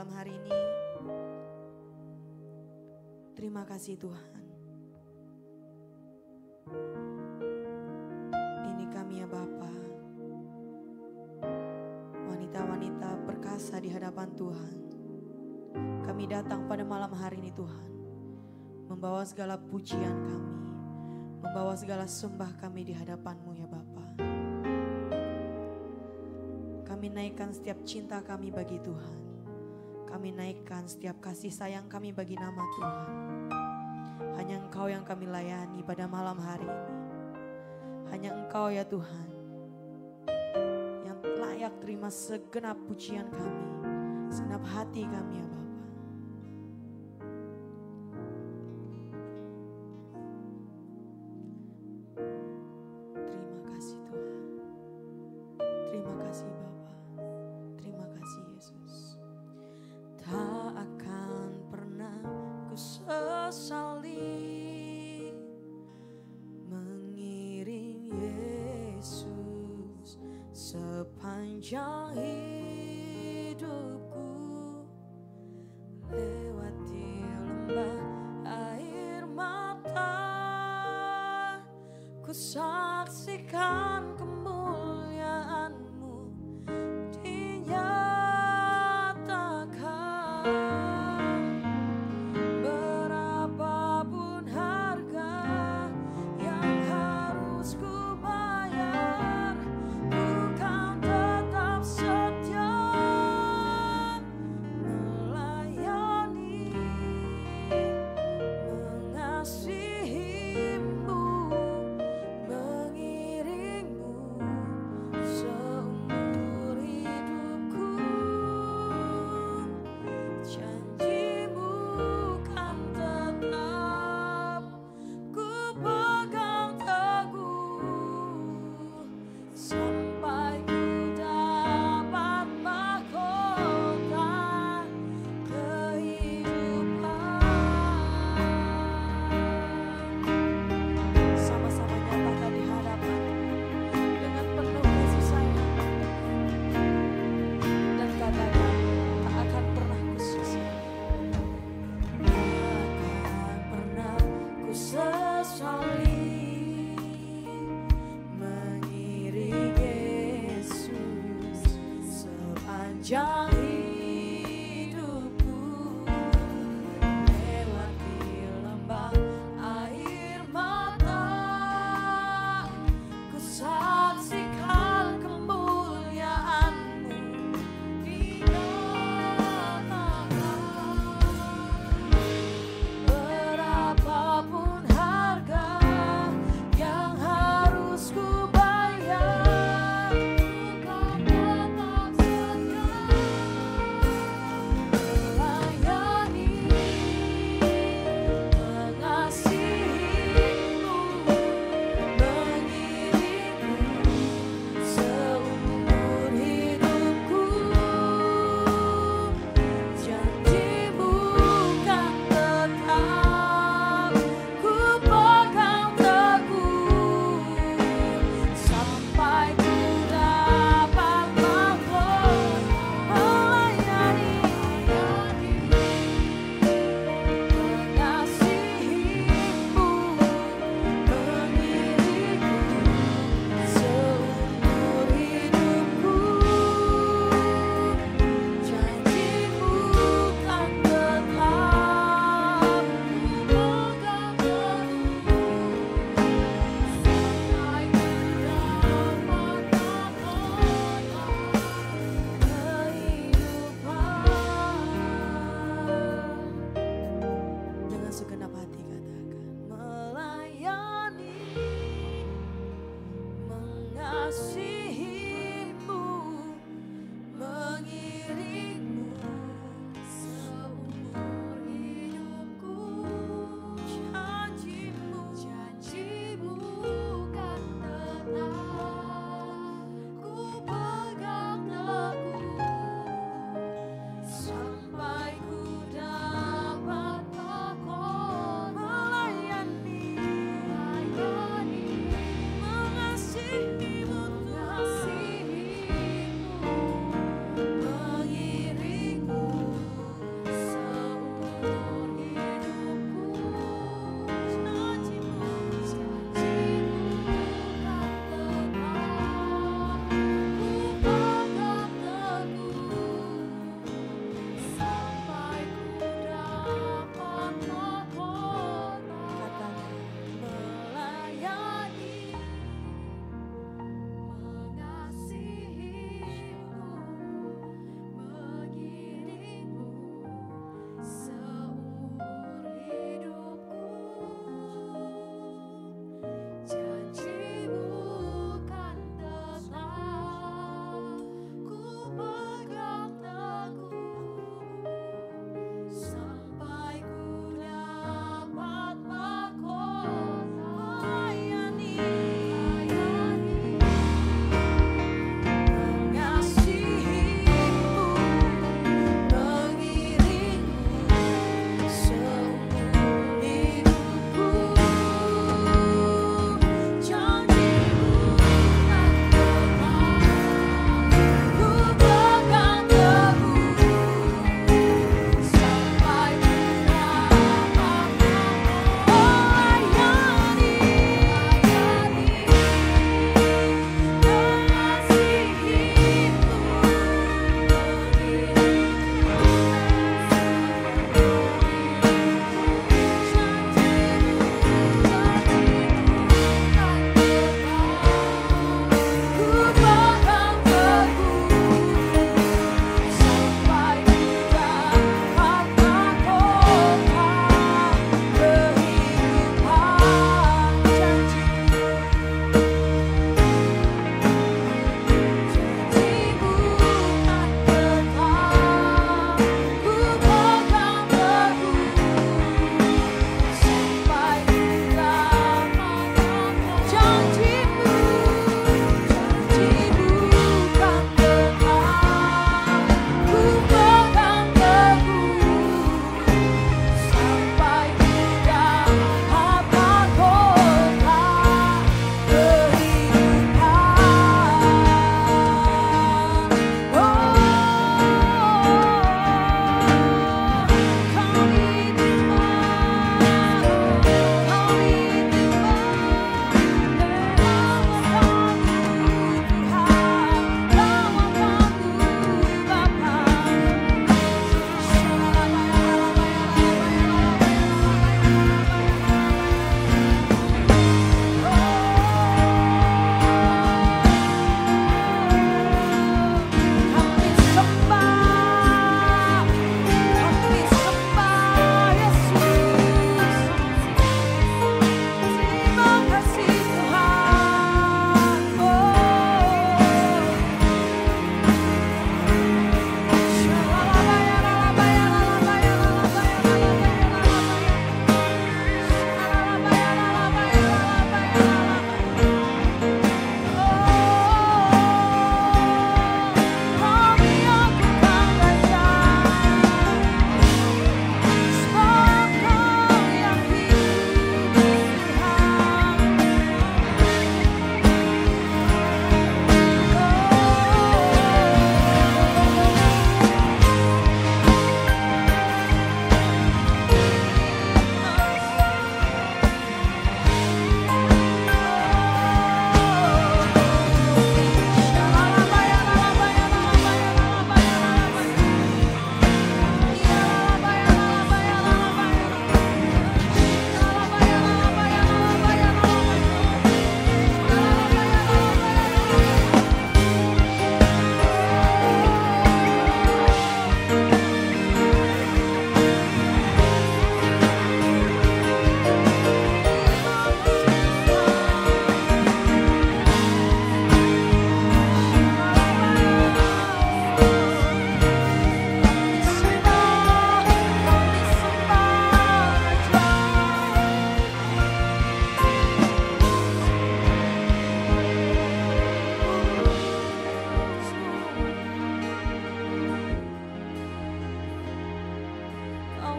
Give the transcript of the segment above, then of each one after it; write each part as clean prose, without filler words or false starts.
malam hari ini. Terima kasih Tuhan. Ini kami ya Bapa, wanita-wanita perkasa di hadapan Tuhan. Kami datang pada malam hari ini Tuhan, membawa segala pujian kami, membawa segala sembah kami di hadapan-Mu ya Bapa. Kami naikkan setiap cinta kami bagi Tuhan. Kami naikkan setiap kasih sayang kami bagi nama Tuhan. Hanya Engkau yang kami layani pada malam hari ini. Hanya Engkau ya Tuhan yang layak terima segenap pujian kami, segenap hati kami ya Bapa. Terima kasih Tuhan. Terima kasih Bapa. Terima kasih Yesus. Tak akan pernah ku sesali mengiring Yesus sepanjang hidupku, lewati lembah air mata, ku saksikan kemuliaan-Mu dinyatakan. Berapapun harga yang harus ku bayar, ku kan tetap setia.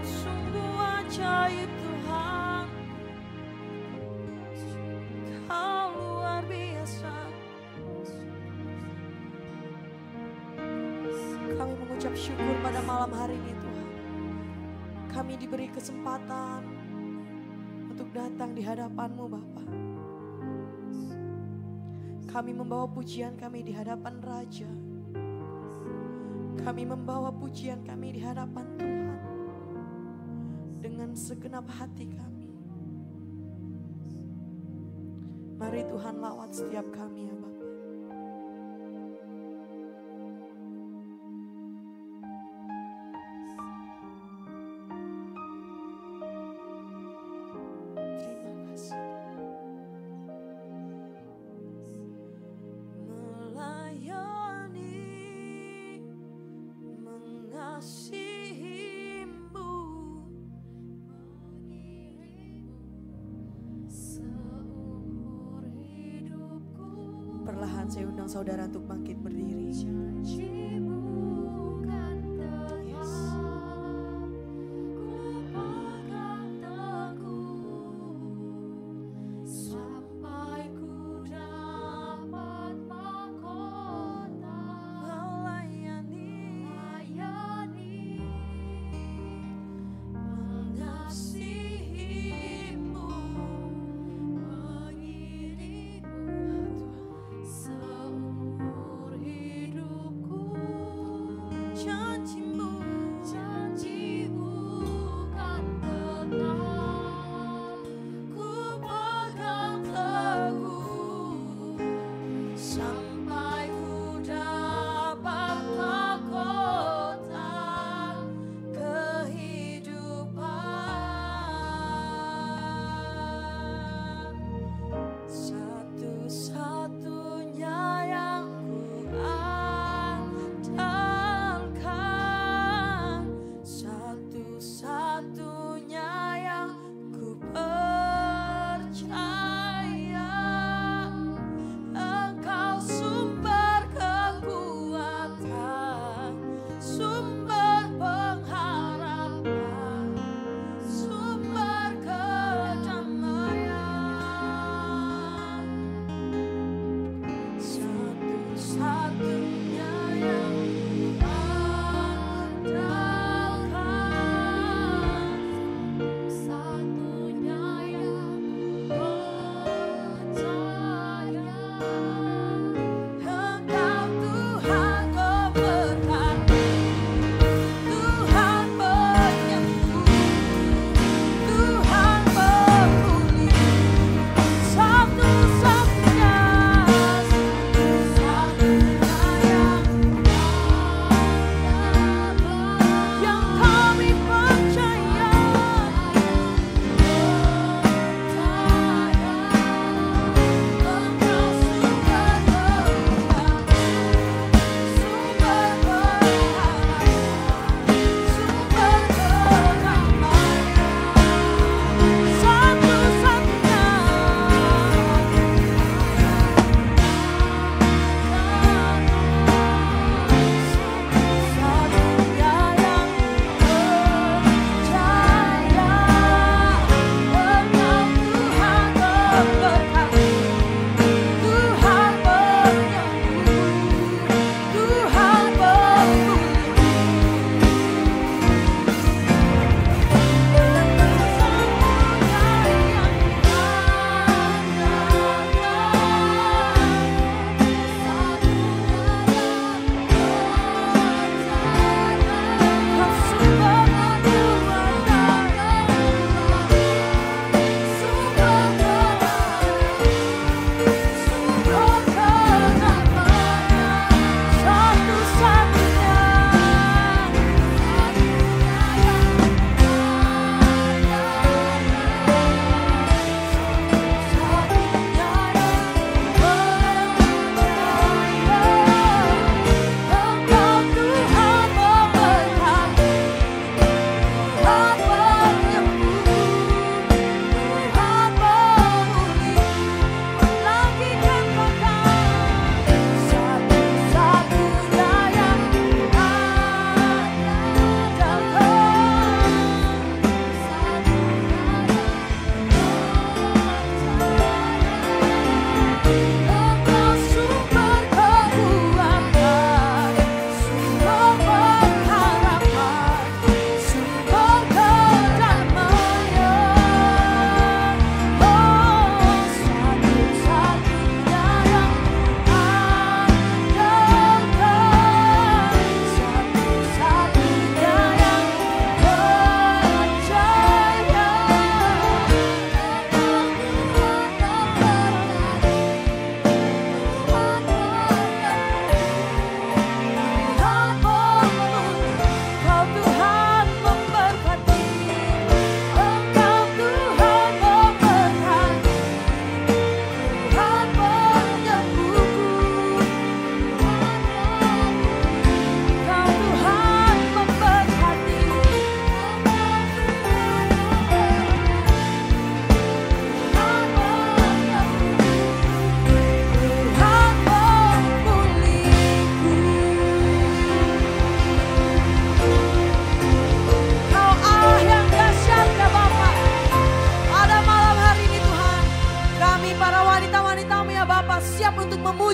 sungguh ajaib Tuhan, Kau luar biasa. Kami mengucap syukur pada malam hari ini Tuhan. Kami diberi kesempatan untuk datang di hadapan-Mu Bapa. Kami membawa pujian kami di hadapan Raja. Kami membawa pujian kami di hadapan Tuhan dengan segenap hati kami. Mari Tuhan lawat setiap kami ya Bapa. Perlahan saya undang saudara untuk bangkit berdiri. Yes.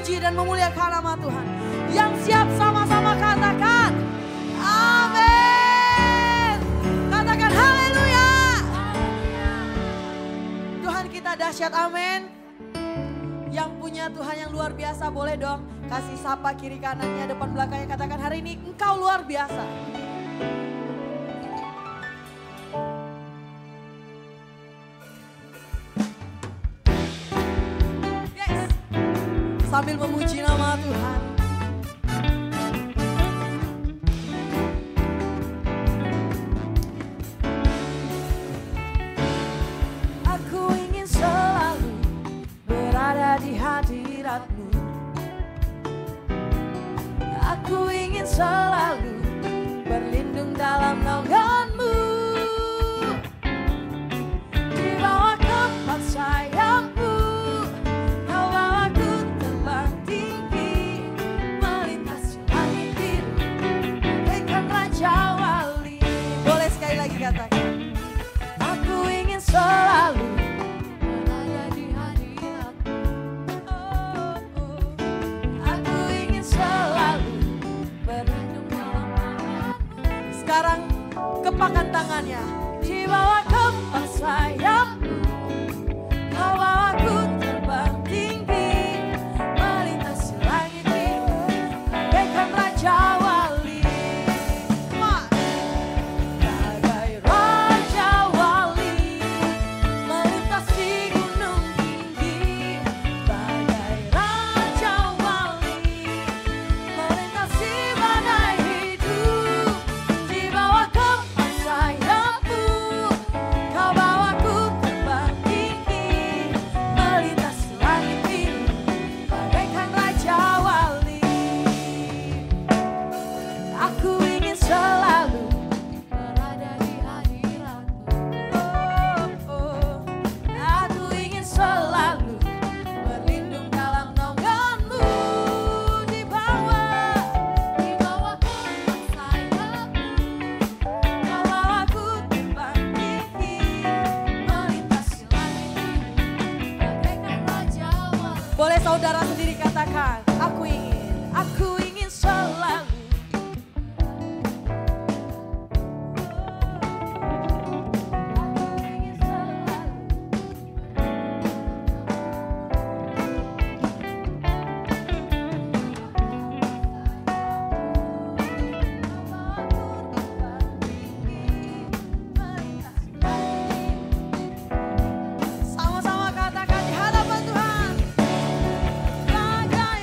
memuji dan memuliakan nama Tuhan. Yang siap sama-sama katakan amin. Katakan haleluya. Tuhan kita dahsyat, amin. Yang punya Tuhan yang luar biasa boleh dong kasih sapa kiri kanannya, depan belakangnya, katakan hari ini engkau luar biasa. Yes. Sambil memuji nama Tuhan. Aku ingin selalu berada di hadirat-Mu. Aku ingin selalu berlindung dalam naungan-Mu. Di bawah keempat sayap-Mu, Kau bawaku terbang tinggi, melintasi langit biru, bagaikan Raja Wali. Boleh sekali lagi katakan, aku ingin selalu berada di hadirat-Mu. Aku ingin selalu berlindung dalam naungan-Mu. Sekarang kepangkan tangannya, di bawah keempat sayap-Mu, Kau bawaku terbang tinggi, melintasi langit biru, bagaikan Raja Wali. Bagai Raja Wali, melintasi gunung tinggi. Bagai Raja Wali, melintasi badai hidup. Di bawah keempat sayap-Mu, Kau bawaku terbang tinggi, melintasi langit biru, bagaikan Raja Wali. Aku ingin selalu berada di hadirat-Mu. Aku ingin selalu berlindung dalam naungan-Mu. Di bawah keempat sayap-Mu, Kau bawaku terbang tinggi, melintasi langit biru, bagaikan Raja Wali. Boleh saudara sendiri katakan, aku ingin selalu. Aku ingin selalu. Sama-sama katakan di hadapan Tuhan. Bagai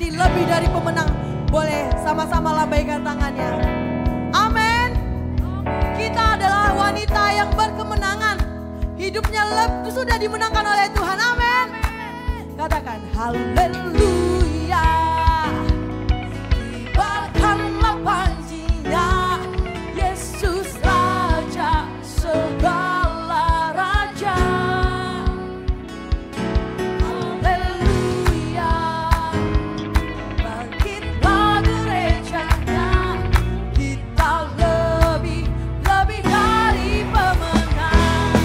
menjadi lebih dari pemenang. Boleh sama-sama lambaikan tangannya. Amin. Kita adalah wanita yang berkemenangan. Hidupnya sudah dimenangkan oleh Tuhan. Amin. Katakan haleluya. Kibarkanlah panjinya, Yesus Raja segala raja. Haleluya. Bangkitlah gerejanya, kita lebih dari pemenang.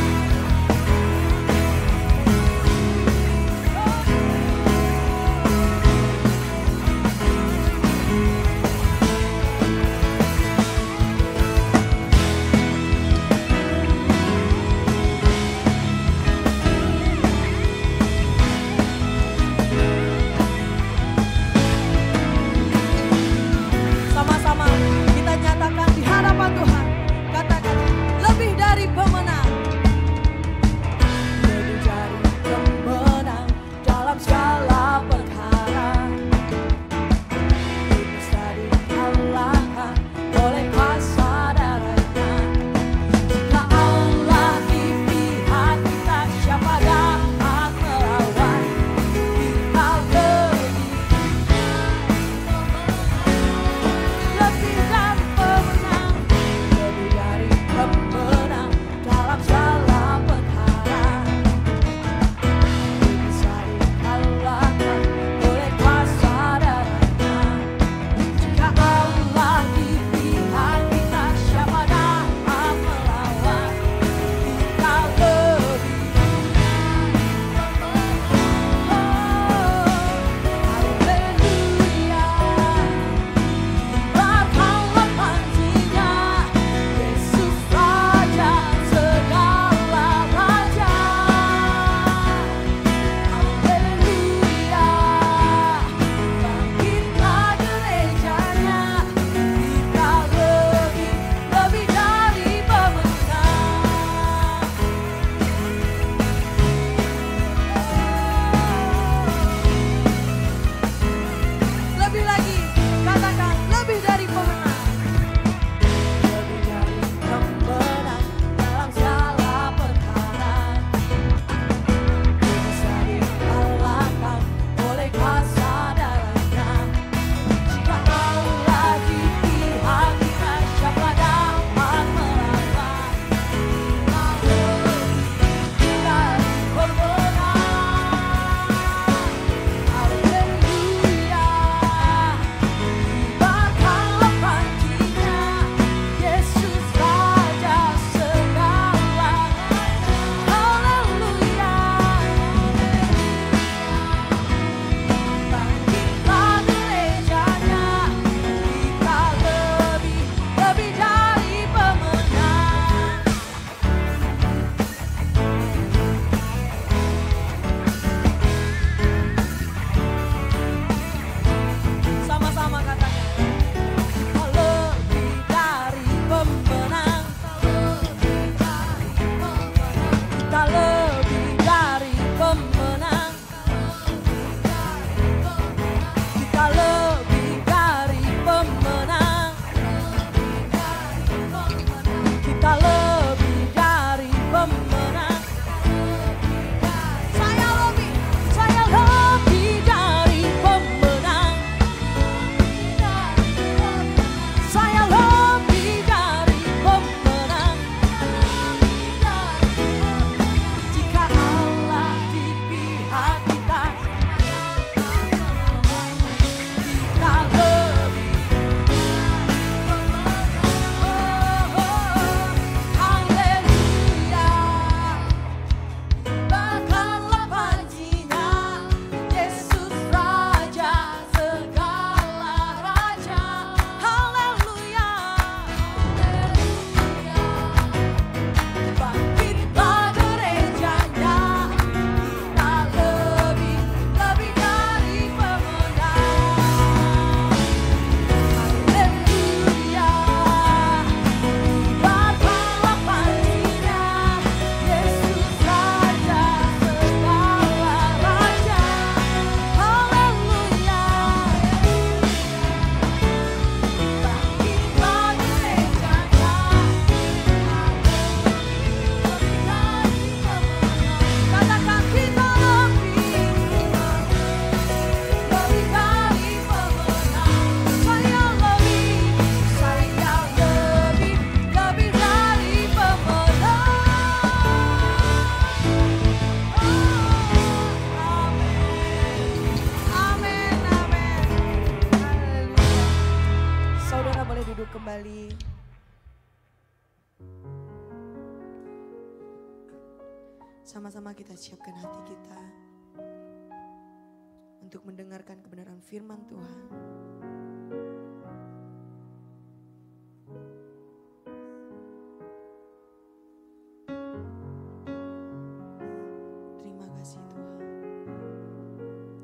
duduk kembali. Sama-sama kita siapkan hati kita untuk mendengarkan kebenaran firman Tuhan. Terima kasih Tuhan.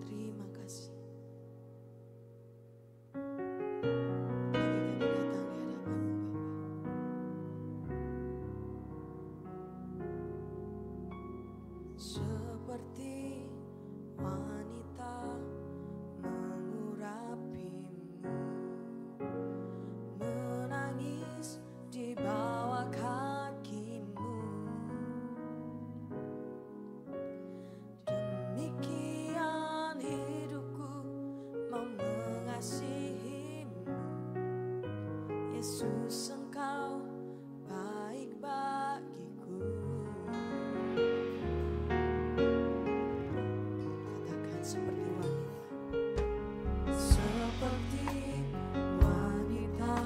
Terima kasih. Lagi kami datang di hadapan-Mu Bapa. Seperti wanita mengurapimu, menangis di bawah kakimu. Demikian hidupku mau mengasihimu. Yesus, Engkau baik bagiku. Katakan seperti wanita. Seperti wanita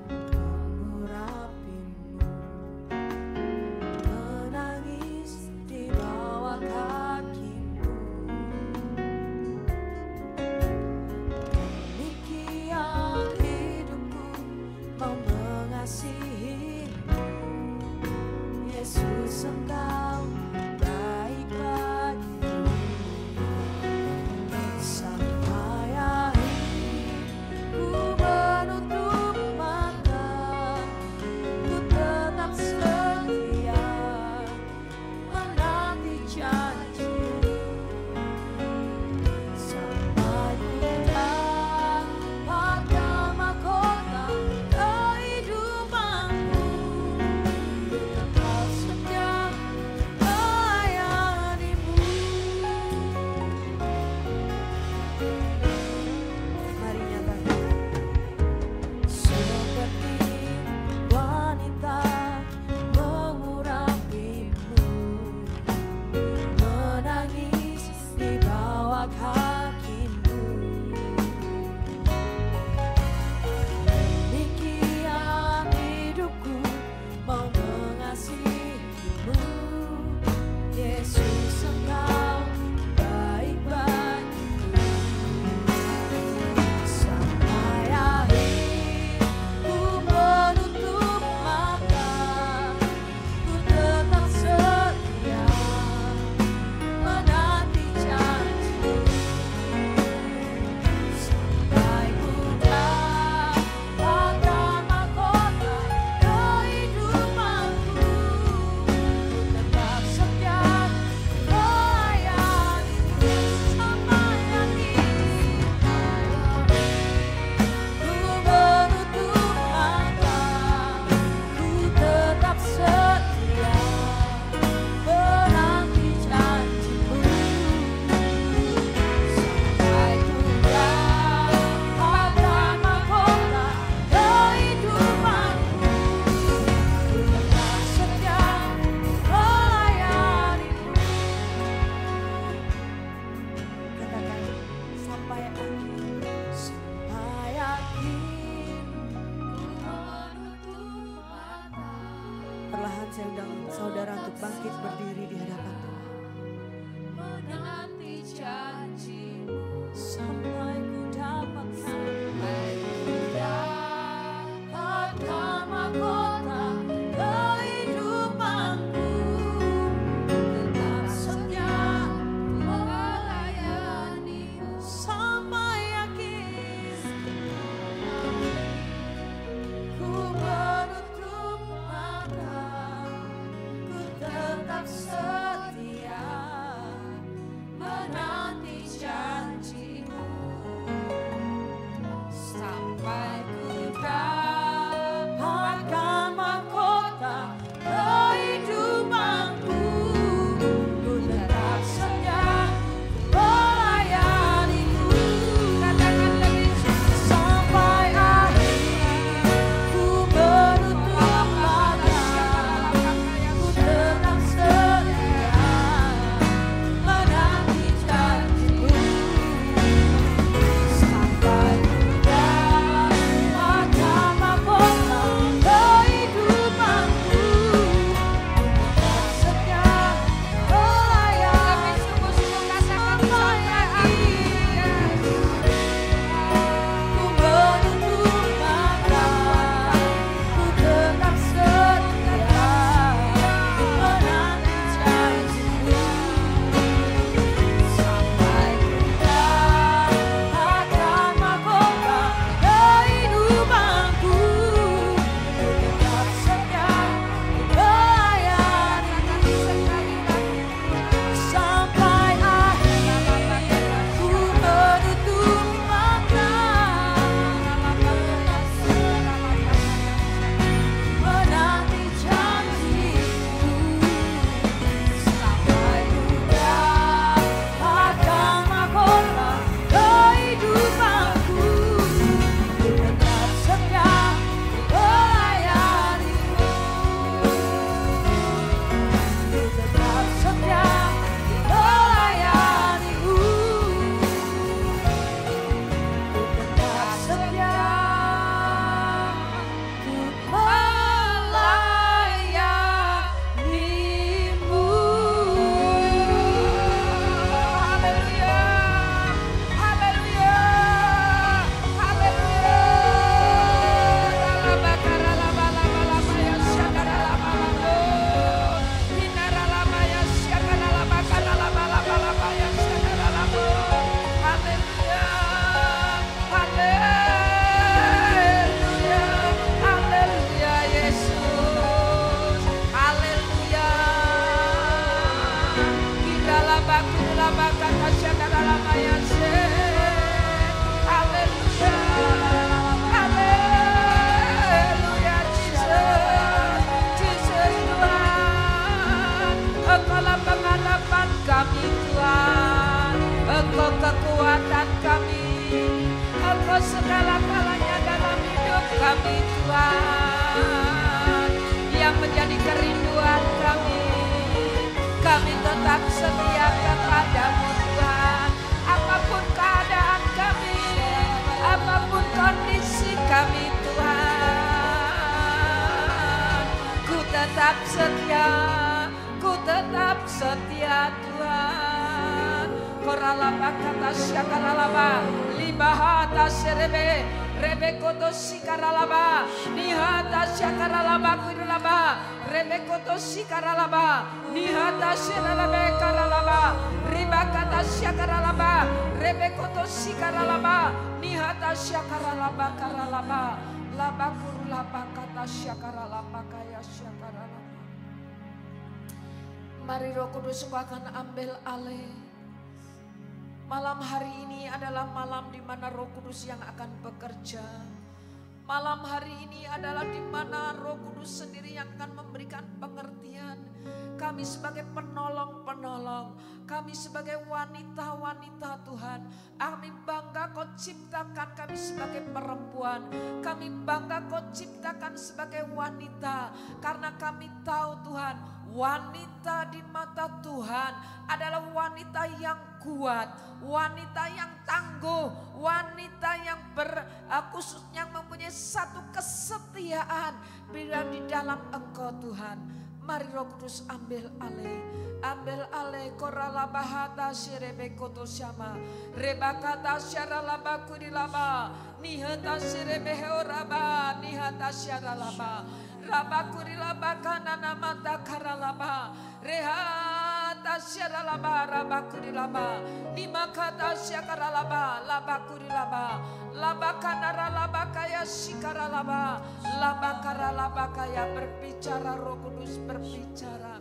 mengurapimu, menangis di bawah kakimu. Demikian hidupku mau mengasihimu. Yesus, Engkau baik bagiku. Sampai akhir ku menutup mata, ku tetap setia menanti janji-Mu. Sampai ku dapat mahkota kehidupanku, ku tetap setia melayani-Mu. Mari nyatakan. Seperti wanita mengurapimu, menangis di bawah kakimu. Demikian hidupku mau mengasihimu. Yesus, Engkau baik bagiku. Sampai akhir ku menutup mata, ku tetap setia menanti janji-Mu. Sampai ku dapatkan mahkota kehidupanku, ku tetap setia melayani-Mu. Sampai akhir ku menutup mata, ku tetap setia menanti janji-Mu. Sampai ku dapatkan mahkota kehidupanku, ku tetap setia melayani-Mu. Katakan sampai akhir, sampai akhir ku menutup mata. Perlahan saya undang saudara untuk bangkit berdiri di hadapan Tuhan. Menanti janji-Mu. Sampai ku dapatkan mahkota kehidupanku, tetap setia melayani-Mu. Sampai akhir ku menutup mata, ku tetap setia Tuhan, yang menjadi kerinduan kami. Kami tetap setia kepadamu Tuhan, apapun keadaan kami, apapun kondisi kami Tuhan. Ku tetap setia, ku tetap setia Tuhan. Koralaba kata syakaralaba, libahata serebe, rebekoto sikaralaba, nihata syakaralaba kuiralaba, rebekoto sikaralaba, nihata seralabe karalaba, ribakata syakaralaba, rebekoto sikaralaba, nihata syakaralaba karalaba, labakurulaba kata syakaralaba kaya syakaralaba. Mari Roh Kudus Engkau akan ambil alih. Malam hari ini adalah malam di mana Roh Kudus yang akan bekerja. Malam hari ini adalah di mana Roh Kudus sendiri yang akan memberikan pengertian. Kami sebagai penolong-penolong, kami sebagai wanita-wanita Tuhan, kami bangga Kau ciptakan kami sebagai perempuan. Kami bangga Kau ciptakan sebagai wanita, karena kami tahu Tuhan, wanita di mata Tuhan adalah wanita yang kuat, wanita yang tangguh, wanita yang khususnya mempunyai satu kesetiaan bila di dalam Engkau Tuhan. Mari Roh Kudus ambil alih, ambil alih. Korala bahata sirebe koto syama, rebakata syaralaba kurilaba, nihata sirebe heoraba, nihata syaralaba, rabakurilaba kanana mata karalaba, rehata syaralaba, rabakurilaba, nimakata syakaralaba, labakurilaba, labakana labakaya sikaralaba, labakara kaya. Berbicara Roh Kudus, berbicara.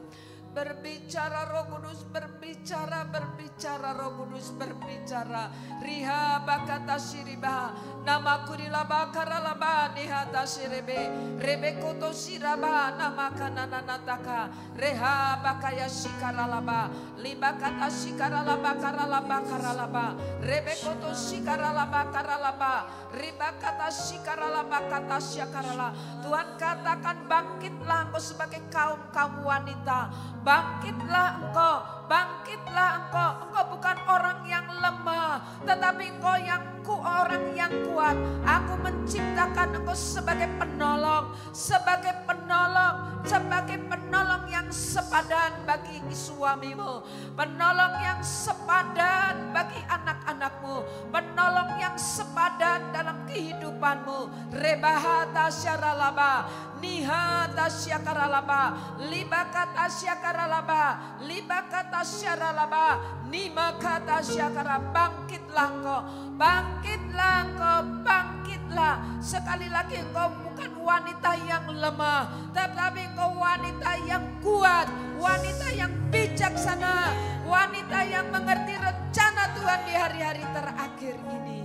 Berbicara Roh Kudus, berbicara, berbicara Roh Kudus, berbicara. Riha bakata siriba, nama kurilaba karalaba nihata sirebe, rebekoto siraba nama kanana nataka, reha bakaya sikaralaba, libakata sikaralaba karalaba karalaba, rebekoto sikaralaba karalaba, ribakata sikaralaba kata syakarala. Tuhan katakan bangkitlah engkau sebagai kaum wanita. Bangkitlah engkau, bangkitlah engkau. Engkau bukan orang yang lemah, tetapi engkau orang yang kuat. Aku menciptakan engkau sebagai penolong, sebagai penolong, sebagai penolong yang sepadan bagi suamimu, penolong yang sepadan bagi anak-anakmu, penolong yang sepadan dalam kehidupanmu. Rebahata syaralaba, nihata syakaralaba, libakata syakaralaba, libakata syaralaba, nimakata syakara. Bangkitlah engkau, bangkitlah engkau, bangkitlah. Sekali lagi engkau bukan wanita yang lemah, tetapi engkau wanita yang kuat, wanita yang bijaksana, wanita yang mengerti rencana Tuhan di hari-hari terakhir ini.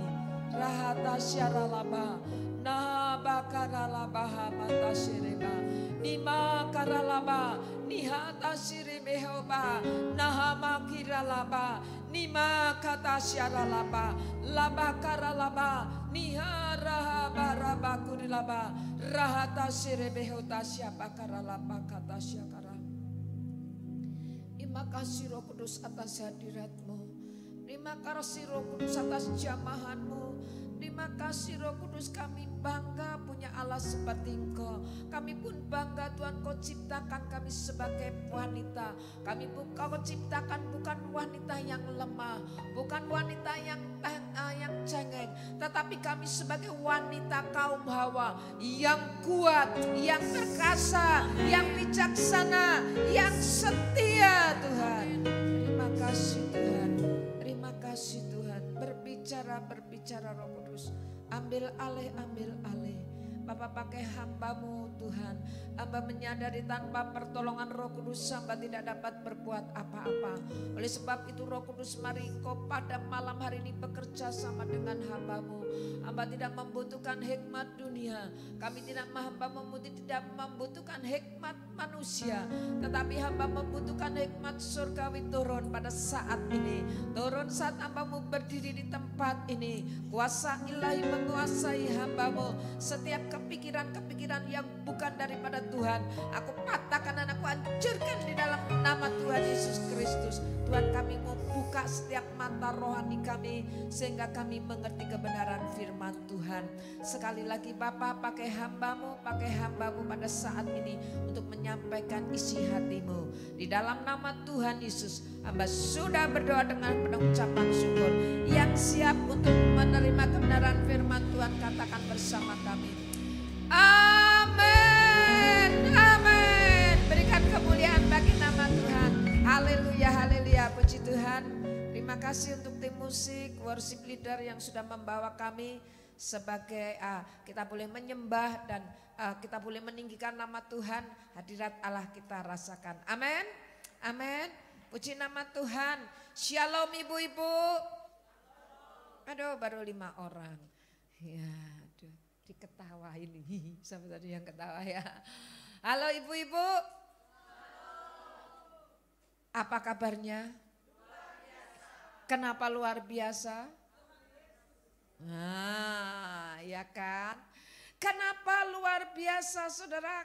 Rahata syaralaba, nabakaralaba hamata sireba, nima karalaba, nihata siribehoba, nahama kiralaba, nima kata syaralaba, labakaralaba, niharaha rabakurilaba, rahata sirebehota syabakaralaba kata syakara. Terima kasih Roh Kudus atas hadirat-Mu. Terima kasih Roh Kudus atas jamahan-Mu. Terima kasih Roh Kudus, kami bangga punya Allah seperti Engkau. Kami pun bangga Tuhan Kau ciptakan kami sebagai wanita. Kau ciptakan bukan wanita yang lemah, bukan wanita yang cengeng, tetapi kami sebagai wanita kaum Hawa yang kuat, yang perkasa, yang bijaksana, yang setia Tuhan. Terima kasih Tuhan, terima kasih Tuhan. Berbicara Roh Kudus. Ambil alih, ambil alih. Bapa pakai hamba-Mu Tuhan. Hamba menyadari tanpa pertolongan Roh Kudus hamba tidak dapat berbuat apa-apa. Oleh sebab itu Roh Kudus, mari Engkau pada malam hari ini bekerja sama dengan hamba-Mu. Hamba tidak membutuhkan hikmat dunia. Kami tidak membutuhkan hikmat manusia. Tetapi hamba membutuhkan hikmat surgawi turun pada saat ini. Turun saat hamba-Mu berdiri di tempat ini. Kuasa ilahi menguasai hamba-Mu. Setiap kepikiran-kepikiran yang bukan daripada Tuhan. Aku patahkan dan aku hancurkan di dalam nama Tuhan Yesus Kristus. Tuhan, kami mau buka setiap mata rohani kami sehingga kami mengerti kebenaran firman Tuhan. Sekali lagi Bapa, pakai hambamu pada saat ini untuk menyampaikan isi hatimu. Di dalam nama Tuhan Yesus, hamba sudah berdoa dengan penuh ucapan syukur. Yang siap untuk menerima kebenaran firman Tuhan, katakan bersama kami. Amin, amin. Berikan kemuliaan bagi nama Tuhan. Haleluya, haleluya, puji Tuhan. Terima kasih untuk tim musik, worship leader yang sudah membawa kami sebagai kita boleh menyembah dan kita boleh meninggikan nama Tuhan. Hadirat Allah kita rasakan. Amin, amin. Puji nama Tuhan. Shalom ibu-ibu. Aduh, baru 5 orang. Ya, aduh, diketawain ini. Siapa tadi yang ketawa ya? Halo ibu-ibu. Apa kabarnya? Kenapa luar biasa? Nah, ya kan? Kenapa luar biasa, saudara?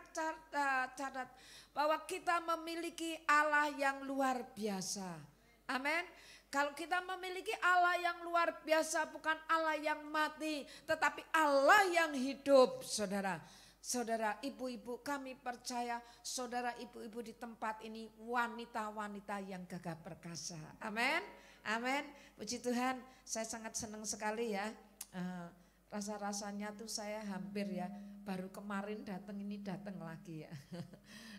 Catat bahwa kita memiliki Allah yang luar biasa. Amin. Kalau kita memiliki Allah yang luar biasa, bukan Allah yang mati, tetapi Allah yang hidup, saudara. Saudara, ibu-ibu, kami percaya saudara ibu-ibu di tempat ini wanita-wanita yang gagah perkasa. Amin, amin. Puji Tuhan, saya sangat senang sekali ya. Rasa-rasanya tuh saya hampir ya, baru kemarin datang ini datang lagi ya.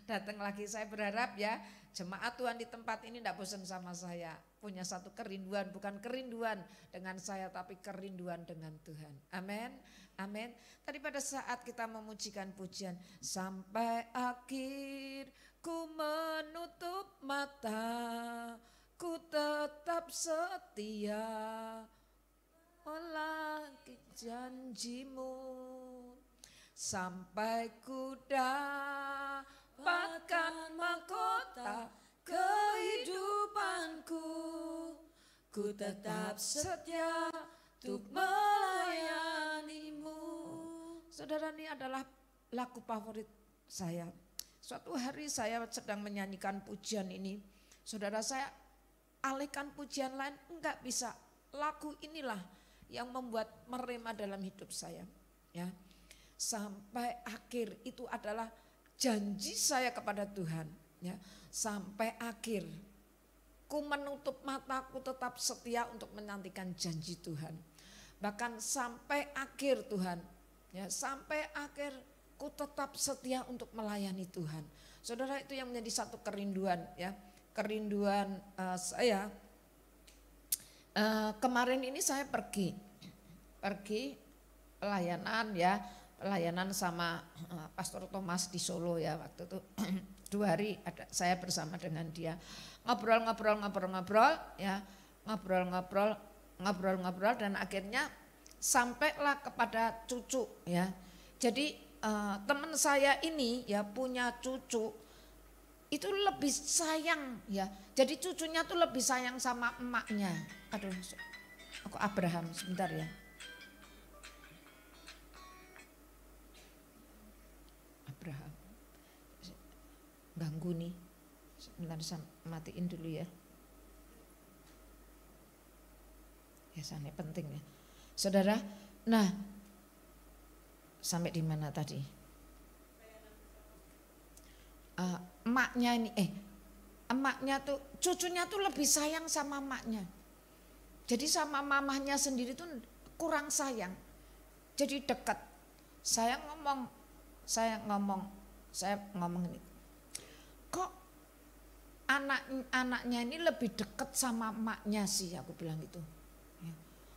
Datang lagi, saya berharap ya jemaat Tuhan di tempat ini tidak bosan sama saya. Punya satu kerinduan, bukan kerinduan dengan saya tapi kerinduan dengan Tuhan. Amin, amin. Tadi pada saat kita memujikan pujian, sampai akhir ku menutup mata, ku tetap setia lagi janjimu, sampai ku dapatkan mahkota kehidupanku, ku tetap setia untuk melayanimu. Saudara, ini adalah lagu favorit saya. Suatu hari saya sedang menyanyikan pujian ini, saudara, saya alihkan pujian lain, enggak bisa. Lagu inilah yang membuat merema dalam hidup saya. Ya, sampai akhir itu adalah janji saya kepada Tuhan. Ya, sampai akhir, ku menutup mataku tetap setia untuk menantikan janji Tuhan. Bahkan sampai akhir Tuhan, ya sampai akhir ku tetap setia untuk melayani Tuhan. Saudara, itu yang menjadi satu kerinduan ya, kerinduan saya. Kemarin ini saya pergi pelayanan ya, pelayanan sama Pastor Thomas di Solo ya, waktu itu 2 hari saya bersama dengan dia ngobrol ya, ngobrol dan akhirnya sampailah kepada cucu ya. Jadi teman saya ini ya punya cucu itu lebih sayang ya. Jadi cucunya tuh lebih sayang sama emaknya. Aduh, aku Abraham sebentar ya. Abraham. Ganggu nih. Sebentar saya matiin dulu ya. Biasanya penting ya. Saudara, nah sampai di mana tadi? Emaknya ini, emaknya tuh, cucunya tuh lebih sayang sama emaknya. Jadi sama mamahnya sendiri tuh kurang sayang. Jadi dekat. Saya ngomong ini. Kok anaknya ini lebih dekat sama emaknya sih, aku bilang gitu.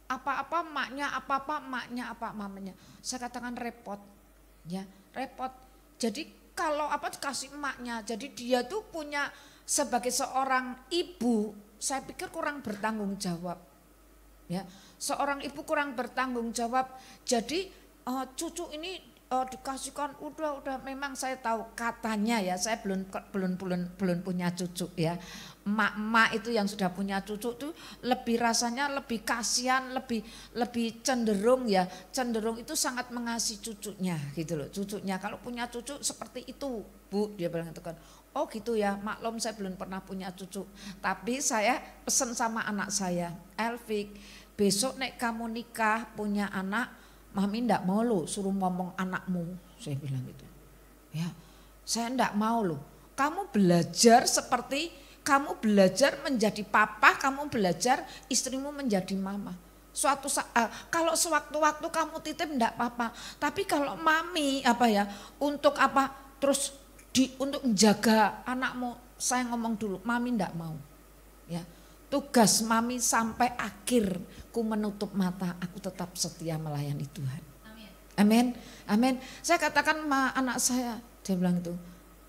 Apa-apa emaknya, apa-apa emaknya, apa mamanya. Saya katakan repot, ya repot. Jadi kalau apa kasih emaknya, jadi dia tuh punya sebagai seorang ibu, saya pikir kurang bertanggung jawab. Ya, seorang ibu kurang bertanggung jawab. Jadi cucu ini dikasihkan udah memang saya tahu katanya ya, saya belum punya cucu ya. Emak-emak itu yang sudah punya cucu tuh lebih rasanya lebih kasihan, lebih cenderung itu sangat mengasihi cucunya gitu loh. Cucunya kalau punya cucu seperti itu, Bu, dia bilang itu kan. Oh gitu ya, maklum saya belum pernah punya cucu. Tapi saya pesen sama anak saya, Elvik, besok nek kamu nikah punya anak, Mami ndak mau lo suruh ngomong anakmu, saya bilang gitu. Ya, saya ndak mau lo. Kamu belajar seperti kamu belajar menjadi papa, kamu belajar istrimu menjadi mama. Suatu saat, kalau sewaktu-waktu kamu titip ndak apa-apa, tapi kalau mami untuk apa terus untuk menjaga anakmu, saya ngomong dulu, mami ndak mau. Ya, tugas mami sampai akhir ku menutup mata, aku tetap setia melayani Tuhan. Amin. Amin. Saya katakan sama anak saya, dia bilang itu,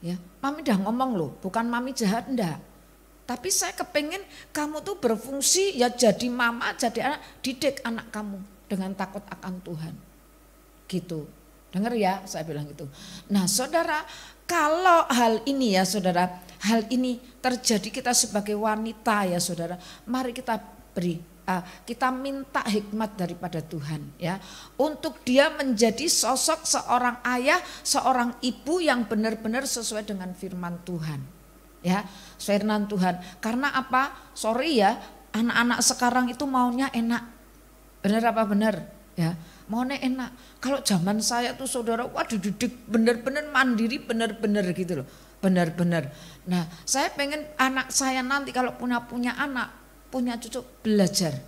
ya, mami dah ngomong loh, bukan mami jahat enggak. Tapi saya kepengen kamu tuh berfungsi ya jadi mama, jadi anak, didik anak kamu dengan takut akan Tuhan. Gitu. Dengar ya, saya bilang gitu. Nah, Saudara, kalau hal ini ya Saudara, hal ini terjadi kita sebagai wanita ya Saudara, mari kita kita minta hikmat daripada Tuhan ya, untuk dia menjadi sosok seorang ayah, seorang ibu yang benar-benar sesuai dengan firman Tuhan ya, firman Tuhan. Karena apa? Sorry ya, anak-anak sekarang itu maunya enak, benar apa benar ya, maunya enak. Kalau zaman saya tuh Saudara, waduh didik benar-benar mandiri, benar-benar gitu loh, benar-benar. Nah, saya pengen anak saya nanti kalau punya anak, punya cucu, belajar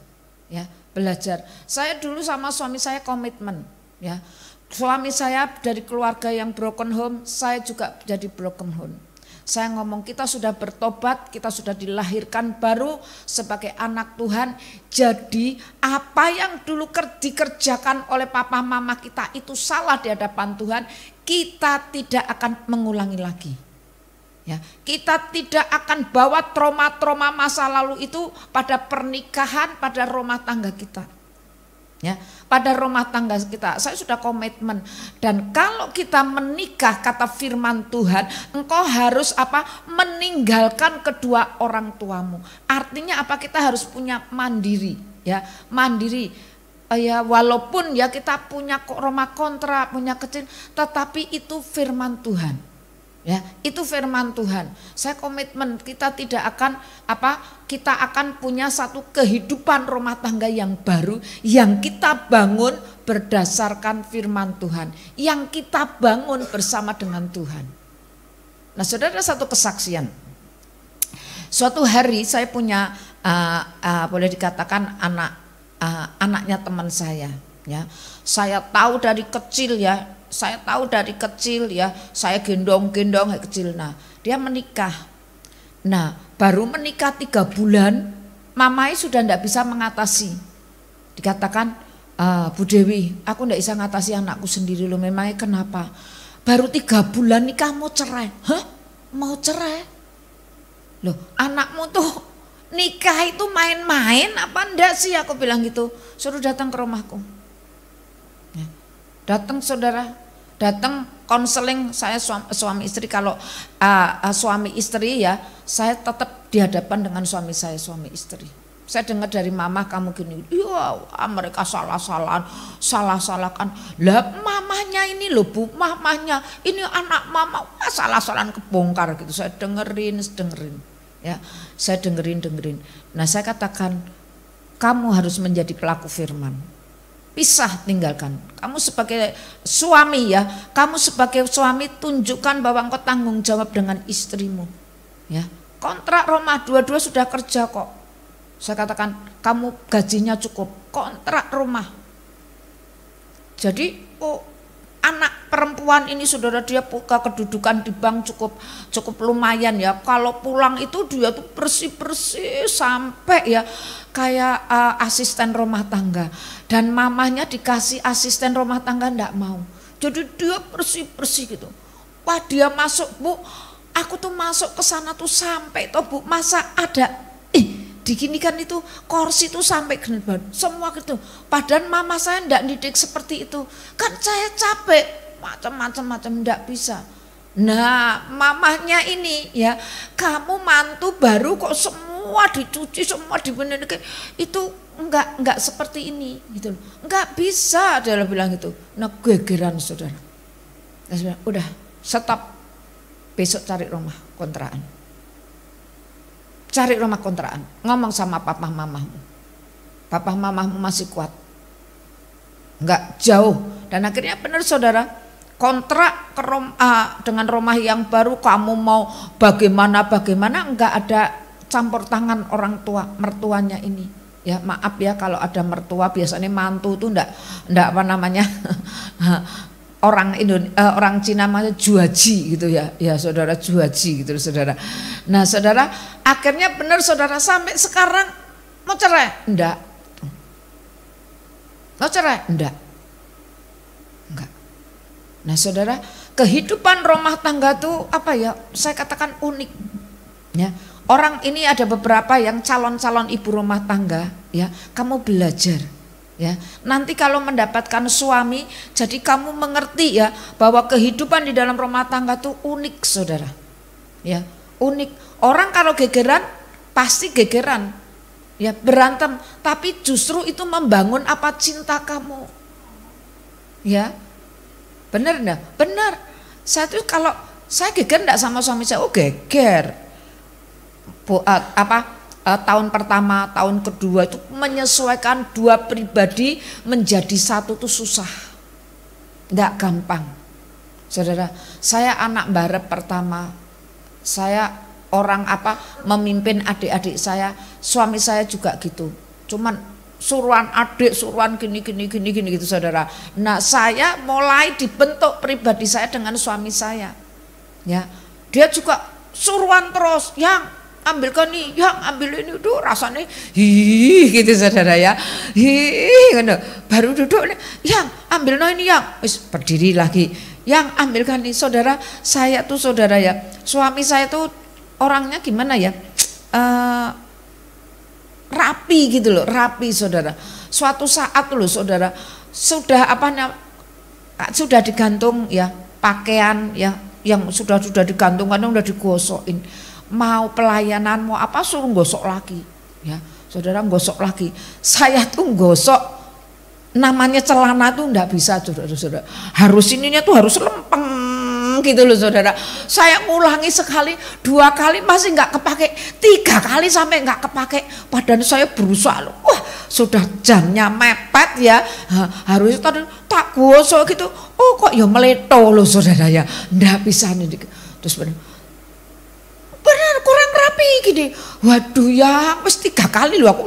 ya, belajar. Saya dulu sama suami saya komitmen ya. Suami saya dari keluarga yang broken home, saya juga jadi broken home. Saya ngomong kita sudah bertobat, kita sudah dilahirkan baru sebagai anak Tuhan. Jadi apa yang dulu dikerjakan oleh papa mama kita itu salah di hadapan Tuhan, kita tidak akan mengulangi lagi. Ya, kita tidak akan bawa trauma-trauma masa lalu itu pada pernikahan, pada rumah tangga kita. Ya, pada rumah tangga kita. Saya sudah komitmen, dan kalau kita menikah, kata firman Tuhan, engkau harus meninggalkan kedua orang tuamu. Artinya apa? Kita harus punya mandiri, ya, mandiri. Ya, walaupun ya kita punya rumah kontra, punya kecil, tetapi itu firman Tuhan. Ya, itu firman Tuhan. Saya komitmen kita tidak akan kita akan punya satu kehidupan rumah tangga yang baru, yang kita bangun berdasarkan firman Tuhan, yang kita bangun bersama dengan Tuhan. Nah, Saudara, satu kesaksian. Suatu hari saya punya boleh dikatakan anaknya teman saya, ya. Saya tahu dari kecil ya. Saya tahu dari kecil ya, saya gendong-gendong kecil. Nah, dia menikah. Nah, baru menikah 3 bulan, mamai sudah tidak bisa mengatasi. Dikatakan, Bu Dewi, aku tidak bisa mengatasi anakku sendiri loh. Memangnya kenapa? Baru 3 bulan nikah mau cerai. Hah? Mau cerai? Loh, anakmu tuh nikah itu main-main apa enggak sih? Aku bilang gitu. Suruh datang ke rumahku. Ya. Datang Saudara. Datang konseling saya suami istri. Kalau suami istri ya, saya tetap di hadapan dengan suami saya, suami istri. Saya dengar dari mama kamu gini, ya mereka salah-salahkan. Lah mamanya ini loh Bu, mamanya ini anak mama, salah-salahan kebongkar gitu. Saya dengerin ya, saya dengerin. Nah, saya katakan kamu harus menjadi pelaku firman. Pisah, tinggalkan. Kamu sebagai suami ya, kamu sebagai suami tunjukkan bahwa engkau tanggung jawab dengan istrimu. Ya, kontrak rumah dua-dua sudah kerja kok. Saya katakan kamu gajinya cukup, kontrak rumah. Jadi anak perempuan ini Saudara, dia buka kedudukan di bank cukup lumayan ya. Kalau pulang itu dia tuh bersih-bersih sampai ya kayak asisten rumah tangga. Dan mamanya dikasih asisten rumah tangga enggak mau. Jadi dia bersih-bersih gitu. Wah, dia masuk, Bu, aku tuh masuk ke sana tuh sampai tuh Bu, masa ada diginikan itu kursi tuh sampai genit semua gitu. Padahal mama saya enggak didik seperti itu. Kan saya capek macam-macam enggak bisa. Nah, mamahnya ini ya, kamu mantu baru kok semua dicuci, semua dibenerin, itu enggak seperti ini gitu loh. Enggak bisa, dia bilang gitu. Nah, gegeran saudara. Nah, saudara, udah stop, besok cari rumah kontrakan. Cari rumah kontrakan, ngomong sama papa mamahmu. Papa mamahmu masih kuat, enggak jauh. Dan akhirnya benar saudara, kontrak ke dengan rumah yang baru, kamu mau bagaimana enggak ada campur tangan orang tua mertuanya ini. Ya maaf ya kalau ada mertua, biasanya mantu tuh enggak apa namanya orang Cina namanya juaji gitu ya. Ya saudara, juaji gitu saudara. Nah saudara, akhirnya benar saudara, sampai sekarang mau cerai enggak? Mau cerai enggak? Enggak. Nah saudara, kehidupan rumah tangga tuh apa ya, saya katakan unik ya. Orang ini ada beberapa yang calon-calon ibu rumah tangga ya, kamu belajar ya. Nanti kalau mendapatkan suami, jadi kamu mengerti ya bahwa kehidupan di dalam rumah tangga tuh unik saudara. Ya, unik. Orang kalau gegeran pasti gegeran. Ya, berantem, tapi justru itu membangun apa, cinta kamu. Ya. Benar enggak? Benar. Saya tuh kalau saya geger enggak sama suami saya, oh geger. Tahun pertama, tahun kedua itu menyesuaikan dua pribadi menjadi satu tuh susah, nggak gampang, saudara. Saya anak barep pertama, saya orang memimpin adik-adik saya, suami saya juga gitu, cuman suruhan adik, suruhan gini gitu saudara. Nah saya mulai dibentuk pribadi saya dengan suami saya, ya dia juga suruhan terus, yang ambilkan nih, yang ambil ini, tuh rasanya gitu saudara ya, baru duduk nih, yang ambil no ini, yang berdiri lagi, yang ambilkan nih saudara. Saya tuh saudara ya, suami saya tuh orangnya gimana ya, rapi gitu loh, rapi saudara. Suatu saat loh saudara, sudah sudah digantung ya pakaian ya, yang sudah digantung, kadang udah digosokin, mau pelayanan mau apa suruh gosok lagi ya saudara, gosok lagi. Saya tuh gosok namanya celana tuh enggak bisa saudara, harus ininya tuh harus lempeng gitu loh saudara. Saya ngulangi sekali, dua kali masih nggak kepake, tiga kali sampai nggak kepake. Padahal saya berusaha loh, wah sudah jamnya mepet ya, harusnya tadi tak gosok gitu, oh kok ya meleto loh saudara ya, nggak bisa nih. Terus benar kurang rapi gini. Waduh ya, mesti 3 kali loh aku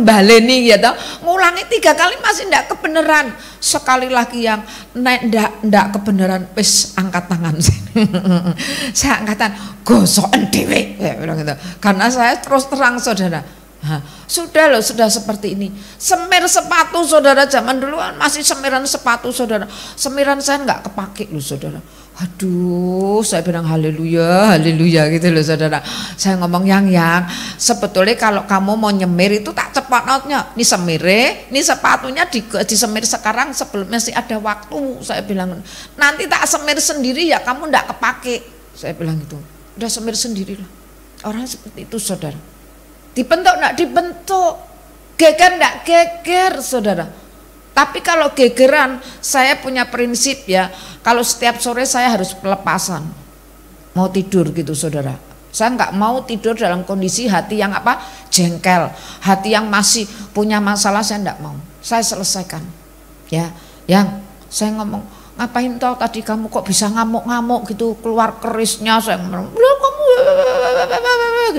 baleni ya toh. Ngulangi 3 kali masih ndak kebenaran. Sekali lagi yang ndak kebenaran, wis angkat tangan. Saya angkatan gosokan dhewe bilang gitu. Karena saya terus terang saudara. Sudah loh, sudah seperti ini. Semir sepatu saudara, zaman dulu kan masih semiran sepatu saudara. Semiran saya nggak kepake loh saudara. Aduh, saya bilang haleluya, haleluya gitu loh saudara. Saya ngomong yang sebetulnya kalau kamu mau nyemir itu tak cepat nautnya. Ini semire, ini sepatunya disemir sekarang sebelum masih ada waktu. Saya bilang nanti tak semir sendiri ya kamu ndak kepake. Saya bilang gitu. Udah semir sendiri lah. Orang seperti itu saudara. Dibentuk ndak dibentuk, geger ndak geger saudara. Tapi kalau gegeran, saya punya prinsip ya, kalau setiap sore saya harus pelepasan, mau tidur gitu saudara. Saya nggak mau tidur dalam kondisi hati yang jengkel, hati yang masih punya masalah, saya nggak mau. Saya selesaikan, ya. Yang saya ngomong, ngapain tau tadi kamu kok bisa ngamuk-ngamuk gitu, keluar kerisnya. Saya ngomong, kamu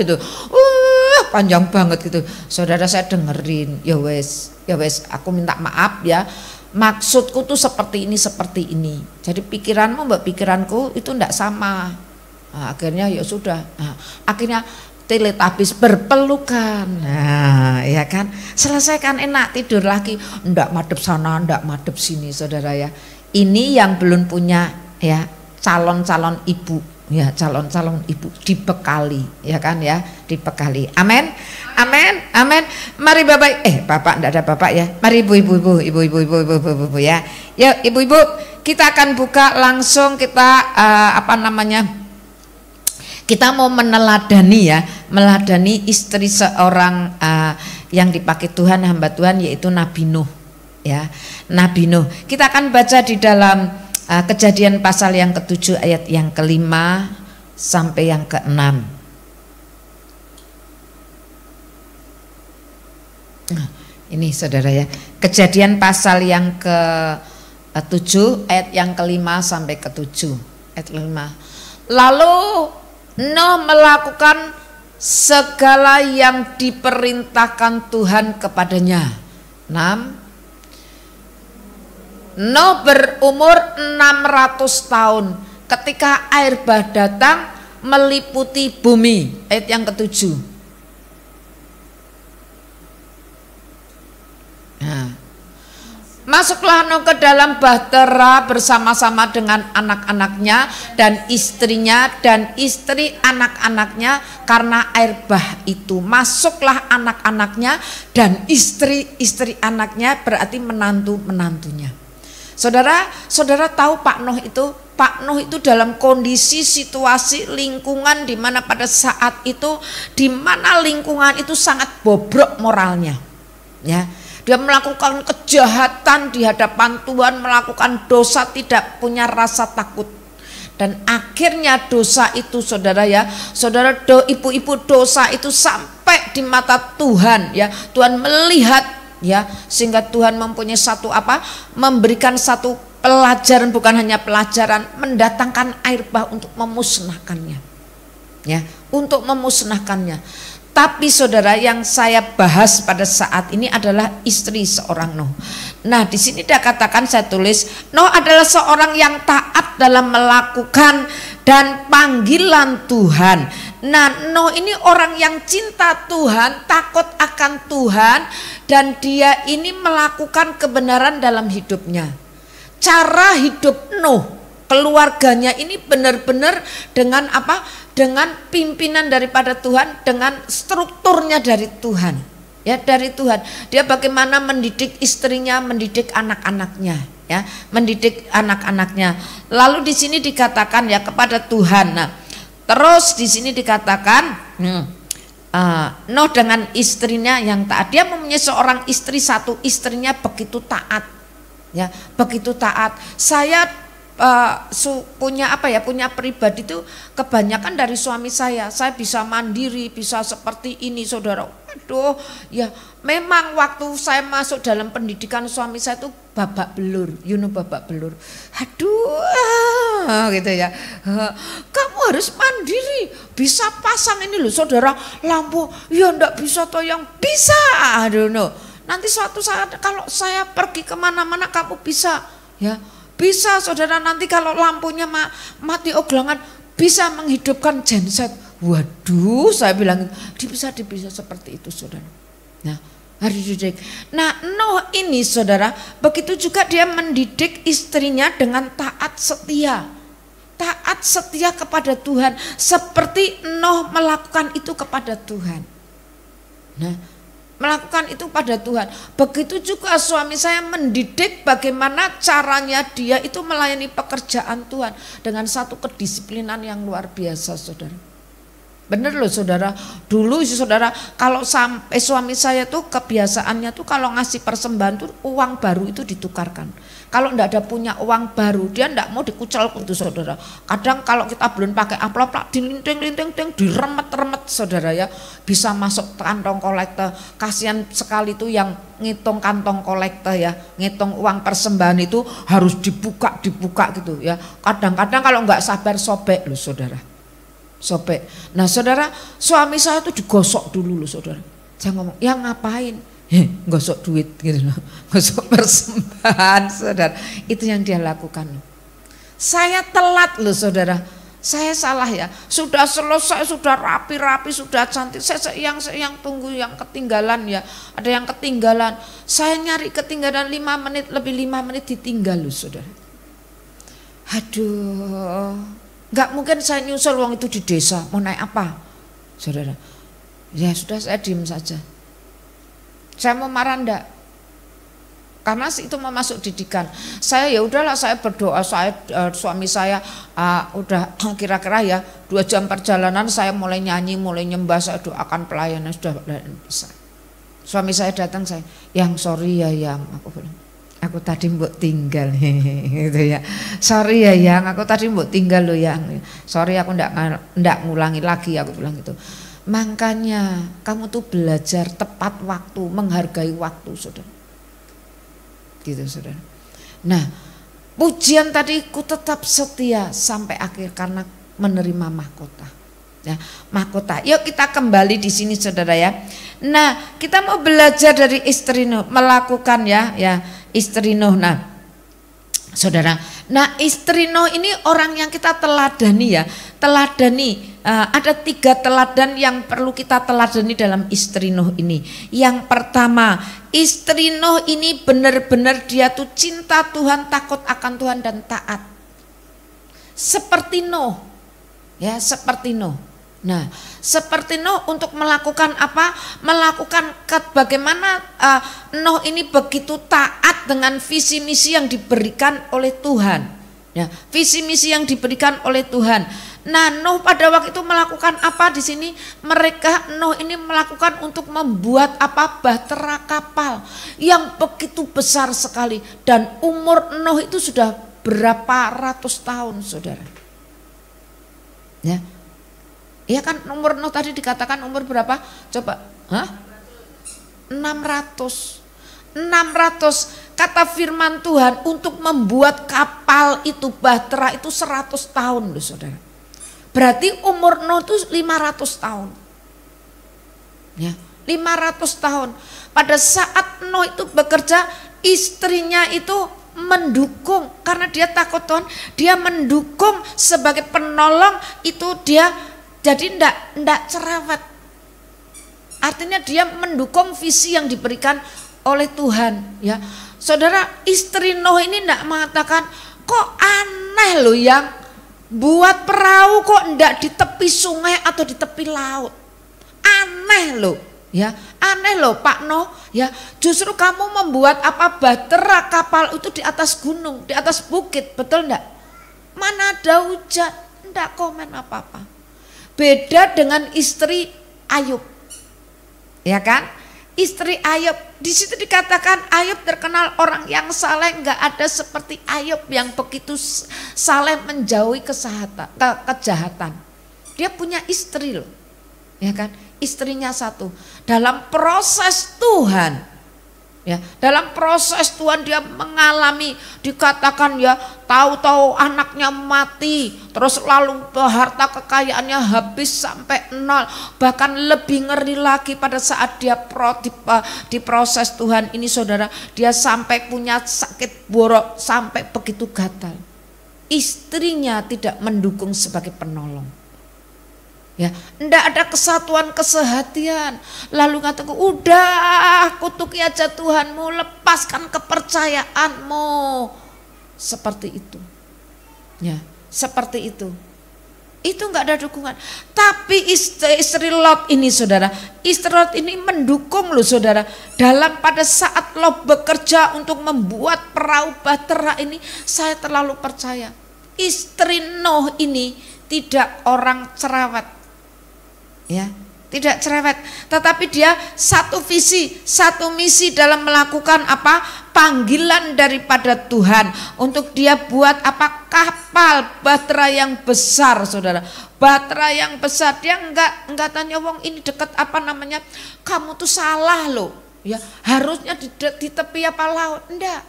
gitu, panjang banget gitu. Saudara saya dengerin, ya wes, aku minta maaf ya. Maksudku tuh seperti ini. Jadi pikiranmu mbak pikiranku itu ndak sama. Nah, akhirnya ya sudah. Nah, akhirnya teletabis berpelukan. Nah, ya kan? Selesaikan enak, tidur lagi. Ndak madep sana, ndak madep sini, saudara ya. Ini yang belum punya ya calon-calon ibu. Ya calon-calon ibu dibekali ya kan ya, dibekali. Amin, amin, amin. Mari bapak, bapak enggak ada bapak ya. Mari ibu ya. Yuk ibu-ibu kita akan buka langsung, kita kita mau meneladani ya, meneladani istri seorang yang dipakai Tuhan, hamba Tuhan, yaitu Nabi Nuh ya, Nabi Nuh. Kita akan baca di dalam Kejadian pasal yang ke-7 ayat yang ke-5 sampai yang ke-6. Ini saudara ya, Kejadian pasal yang ke-7 ayat yang ke-5 sampai ke-7. Ayat 5. Lalu Nuh melakukan segala yang diperintahkan Tuhan kepadanya. 6. Nuh berumur 600 tahun ketika air bah datang meliputi bumi. Ayat yang ke-7. Nah, masuklah Nuh ke dalam bahtera bersama-sama dengan anak-anaknya dan istrinya dan istri anak-anaknya, karena air bah itu. Masuklah anak-anaknya dan istri-istri anaknya, berarti menantu-menantunya. Saudara tahu Pak Nuh itu dalam kondisi situasi lingkungan di mana pada saat itu, di mana lingkungan itu sangat bobrok moralnya. Ya. Dia melakukan kejahatan di hadapan Tuhan, melakukan dosa, tidak punya rasa takut. Dan akhirnya dosa itu ibu-ibu, dosa itu sampai di mata Tuhan ya. Tuhan melihat ya, sehingga Tuhan mempunyai memberikan satu pelajaran, bukan hanya pelajaran, mendatangkan air bah untuk memusnahkannya. Ya, untuk memusnahkannya. Tapi saudara, yang saya bahas pada saat ini adalah istri seorang Nuh. Nah, di sini dia katakan, saya tulis, Nuh adalah seorang yang taat dalam melakukan dan panggilan Tuhan. Nah, Nuh ini orang yang cinta Tuhan, takut akan Tuhan, dan dia ini melakukan kebenaran dalam hidupnya. Cara hidup Nuh, keluarganya ini benar-benar dengan dengan pimpinan daripada Tuhan, dengan strukturnya dari Tuhan. Ya, dari Tuhan. Dia bagaimana mendidik istrinya, mendidik anak-anaknya, ya, mendidik anak-anaknya. Lalu di sini dikatakan ya kepada Tuhan. Nah, terus di sini dikatakan Nuh dengan istrinya yang taat. Dia mempunyai seorang istri, satu istrinya begitu taat. Ya, begitu taat. Saya punya pribadi itu kebanyakan dari suami saya bisa mandiri, bisa seperti ini saudara. Aduh ya, memang waktu saya masuk dalam pendidikan suami saya itu babak belur, babak belur. Aduh gitu ya, kamu harus mandiri, bisa pasang ini loh saudara, lampu ya ndak bisa toh, yang bisa. Aduh no, nanti suatu saat kalau saya pergi kemana-mana kamu bisa ya. Bisa saudara, nanti kalau lampunya mati oglangan bisa menghidupkan genset. Waduh, saya bilang bisa seperti itu saudara. Nah, harus dididik. Nah, Nuh ini saudara, begitu juga dia mendidik istrinya dengan taat setia. Taat setia kepada Tuhan, seperti Nuh melakukan itu kepada Tuhan. Nah, melakukan itu pada Tuhan. Begitu juga suami saya mendidik bagaimana caranya dia itu melayani pekerjaan Tuhan dengan satu kedisiplinan yang luar biasa saudara. Bener loh saudara, dulu saudara kalau sampai suami saya tuh kebiasaannya tuh kalau ngasih persembahan tuh uang baru itu ditukarkan. Kalau enggak ada punya uang baru, dia enggak mau dikucel itu saudara. Kadang kalau kita belum pakai amplop, dilinting-linting, diremet-remet saudara ya, bisa masuk kantong kolektor. Kasihan sekali tuh yang ngitung kantong kolektor ya, ngitung uang persembahan itu harus dibuka gitu ya. Kadang-kadang kalau enggak sabar sobek loh saudara, sobek. Nah saudara, suami saya tuh digosok dulu loh saudara. Saya ngomong, ya ngapain? Gosok duit gitu loh, gosok persembahan saudara. Itu yang dia lakukan. Saya telat loh saudara, saya salah ya. Sudah selesai, sudah rapi-rapi, sudah cantik. Saya yang tunggu yang ketinggalan ya. Ada yang ketinggalan. Saya nyari ketinggalan 5 menit, lebih 5 menit ditinggal loh saudara. Aduh, nggak mungkin saya nyusul uang itu di desa. Mau naik apa saudara? Ya sudah, saya diem saja. Saya mau marah enggak? karena itu mau masuk didikan. Saya ya udahlah, saya berdoa, suami saya udah kira-kira ya 2 jam perjalanan saya mulai nyanyi, mulai nyembah, saya doakan pelayanan sudah bisa. Suami saya datang, saya, yang sorry ya yang, aku bilang, aku tadi mbok tinggal gitu ya. Sorry ya yang, aku tadi mbok tinggal loh yang. Sorry aku ndak ngulangi lagi, aku bilang gitu. Makanya kamu tuh belajar tepat waktu, menghargai waktu, saudara. Gitu saudara. Nah, pujian tadi ku tetap setia sampai akhir karena menerima mahkota. Ya, mahkota. Yuk kita kembali di sini saudara ya. Nah, kita mau belajar dari istri Nuh, melakukan ya istri Nuh. Nah, saudara. Nah, istri Nuh ini orang yang kita teladani ya. Teladani. Ada 3 teladan yang perlu kita teladani dalam istri Nuh ini. Yang pertama, istri Nuh ini benar-benar dia tuh cinta Tuhan, takut akan Tuhan dan taat. Seperti Nuh. Ya, seperti Nuh. Nah, seperti Nuh untuk melakukan apa? Melakukan bagaimana Nuh ini begitu taat dengan visi misi yang diberikan oleh Tuhan. Ya, visi misi yang diberikan oleh Tuhan. Nah, Nuh pada waktu itu melakukan apa di sini? Nuh ini melakukan untuk membuat apa? Bahtera kapal yang begitu besar sekali, dan umur Nuh itu sudah berapa ratus tahun, saudara. Ya, iya kan umur Nuh tadi dikatakan umur berapa? Coba, 600. Kata firman Tuhan untuk membuat kapal itu bahtera itu 100 tahun loh saudara. Berarti umur Nuh itu 500 tahun. Ya, 500 tahun. Pada saat Nuh itu bekerja, istrinya itu mendukung karena dia takut Tuhan, dia mendukung sebagai penolong itu dia jadi ndak cerewet. Artinya dia mendukung visi yang diberikan oleh Tuhan ya. Saudara, istri Nuh ini ndak mengatakan kok aneh loh yang buat perahu kok ndak di tepi sungai atau di tepi laut. Aneh loh ya, aneh loh Pak Nuh ya. Justru kamu membuat apa? Bahtera kapal itu di atas gunung, di atas bukit, betul ndak? Mana ada hujan, ndak komen apa-apa. Beda dengan istri Ayub. Ya kan? Istri Ayub, di situ dikatakan Ayub terkenal orang yang saleh, nggak ada seperti Ayub yang begitu saleh menjauhi kejahatan. Dia punya istri loh, ya kan? Istrinya 1. Dalam proses Tuhan, ya, dalam proses Tuhan dia mengalami, dikatakan ya, tahu-tahu anaknya mati, terus lalu harta kekayaannya habis sampai 0, bahkan lebih ngeri lagi pada saat dia di proses Tuhan ini saudara, dia sampai punya sakit borok, sampai begitu gatal. Istrinya tidak mendukung sebagai penolong. Ya, ndak ada kesatuan kesehatian. Lalu kataku, udah kutuki aja Tuhanmu, lepaskan kepercayaanmu. Seperti itu. Ya, seperti itu. Itu nggak ada dukungan. Tapi istri Lot ini saudara, istri Lot ini mendukung loh saudara. Dalam pada saat Lot bekerja untuk membuat perahu bahtera ini, saya terlalu percaya. Istri Nuh ini tidak orang cerewet. Ya, tidak cerewet, tetapi dia satu visi, satu misi dalam melakukan apa? Panggilan daripada Tuhan untuk dia buat apa? Kapal bahtera yang besar, saudara. Bahtera yang besar. Dia enggak tanya wong ini dekat apa namanya? Kamu tuh salah loh. Ya, harusnya di tepi apa laut. Enggak.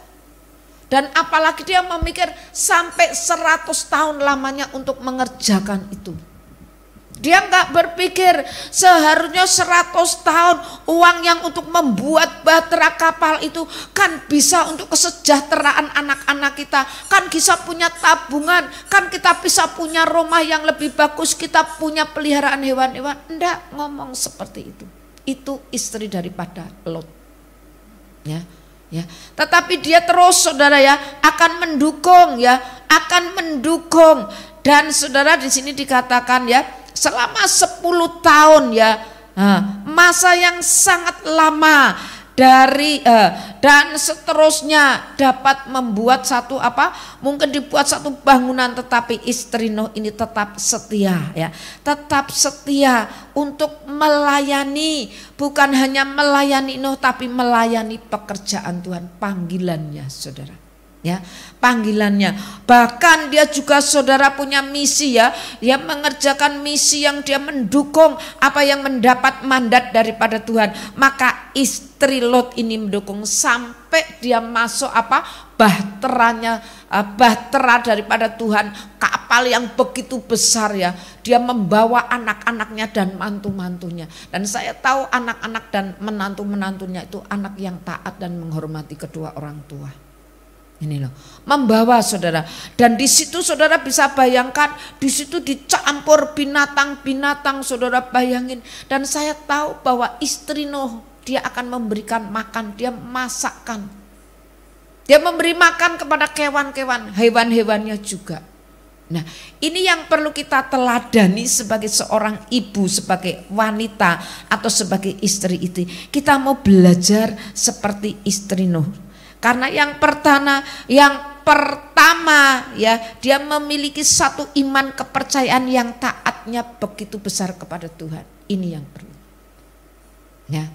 Dan apalagi dia memikir sampai 100 tahun lamanya untuk mengerjakan itu. Dia nggak berpikir seharusnya 100 tahun uang yang untuk membuat bahtera kapal itu kan bisa untuk kesejahteraan anak-anak kita, kan bisa punya tabungan, kan kita bisa punya rumah yang lebih bagus, kita punya peliharaan hewan-hewan. Enggak ngomong seperti itu. Itu istri daripada Lot. Ya. Ya, tetapi dia terus saudara ya akan mendukung ya, akan mendukung. Dan saudara di sini dikatakan ya selama 10 tahun ya, masa yang sangat lama dan seterusnya dapat membuat satu mungkin dibuat satu bangunan, tetapi istri Nuh ini tetap setia ya, tetap setia untuk melayani, bukan hanya melayani Nuh tapi melayani pekerjaan Tuhan, panggilannya saudara. Ya, panggilannya. Bahkan dia juga saudara punya misi ya, dia mengerjakan misi yang dia mendukung apa yang mendapat mandat daripada Tuhan. Maka istri Lot ini mendukung sampai dia masuk bahtera daripada Tuhan, kapal yang begitu besar ya. Dia membawa anak-anaknya dan mantu-mantunya. Dan saya tahu anak-anak dan menantu-menantunya itu anak yang taat dan menghormati kedua orang tua. Ini loh, membawa saudara, dan di situ saudara bisa bayangkan, di situ dicampur binatang-binatang, saudara bayangin. Dan saya tahu bahwa istri Nuh dia akan memberikan makan, dia masakkan, dia memberi makan kepada kewan-kewan, hewan-hewannya juga. Nah, ini yang perlu kita teladani sebagai seorang ibu, sebagai wanita atau sebagai istri itu. Kita mau belajar seperti istri Nuh. Karena yang pertama ya, dia memiliki satu iman kepercayaan yang taatnya begitu besar kepada Tuhan. Ini yang perlu. Ya.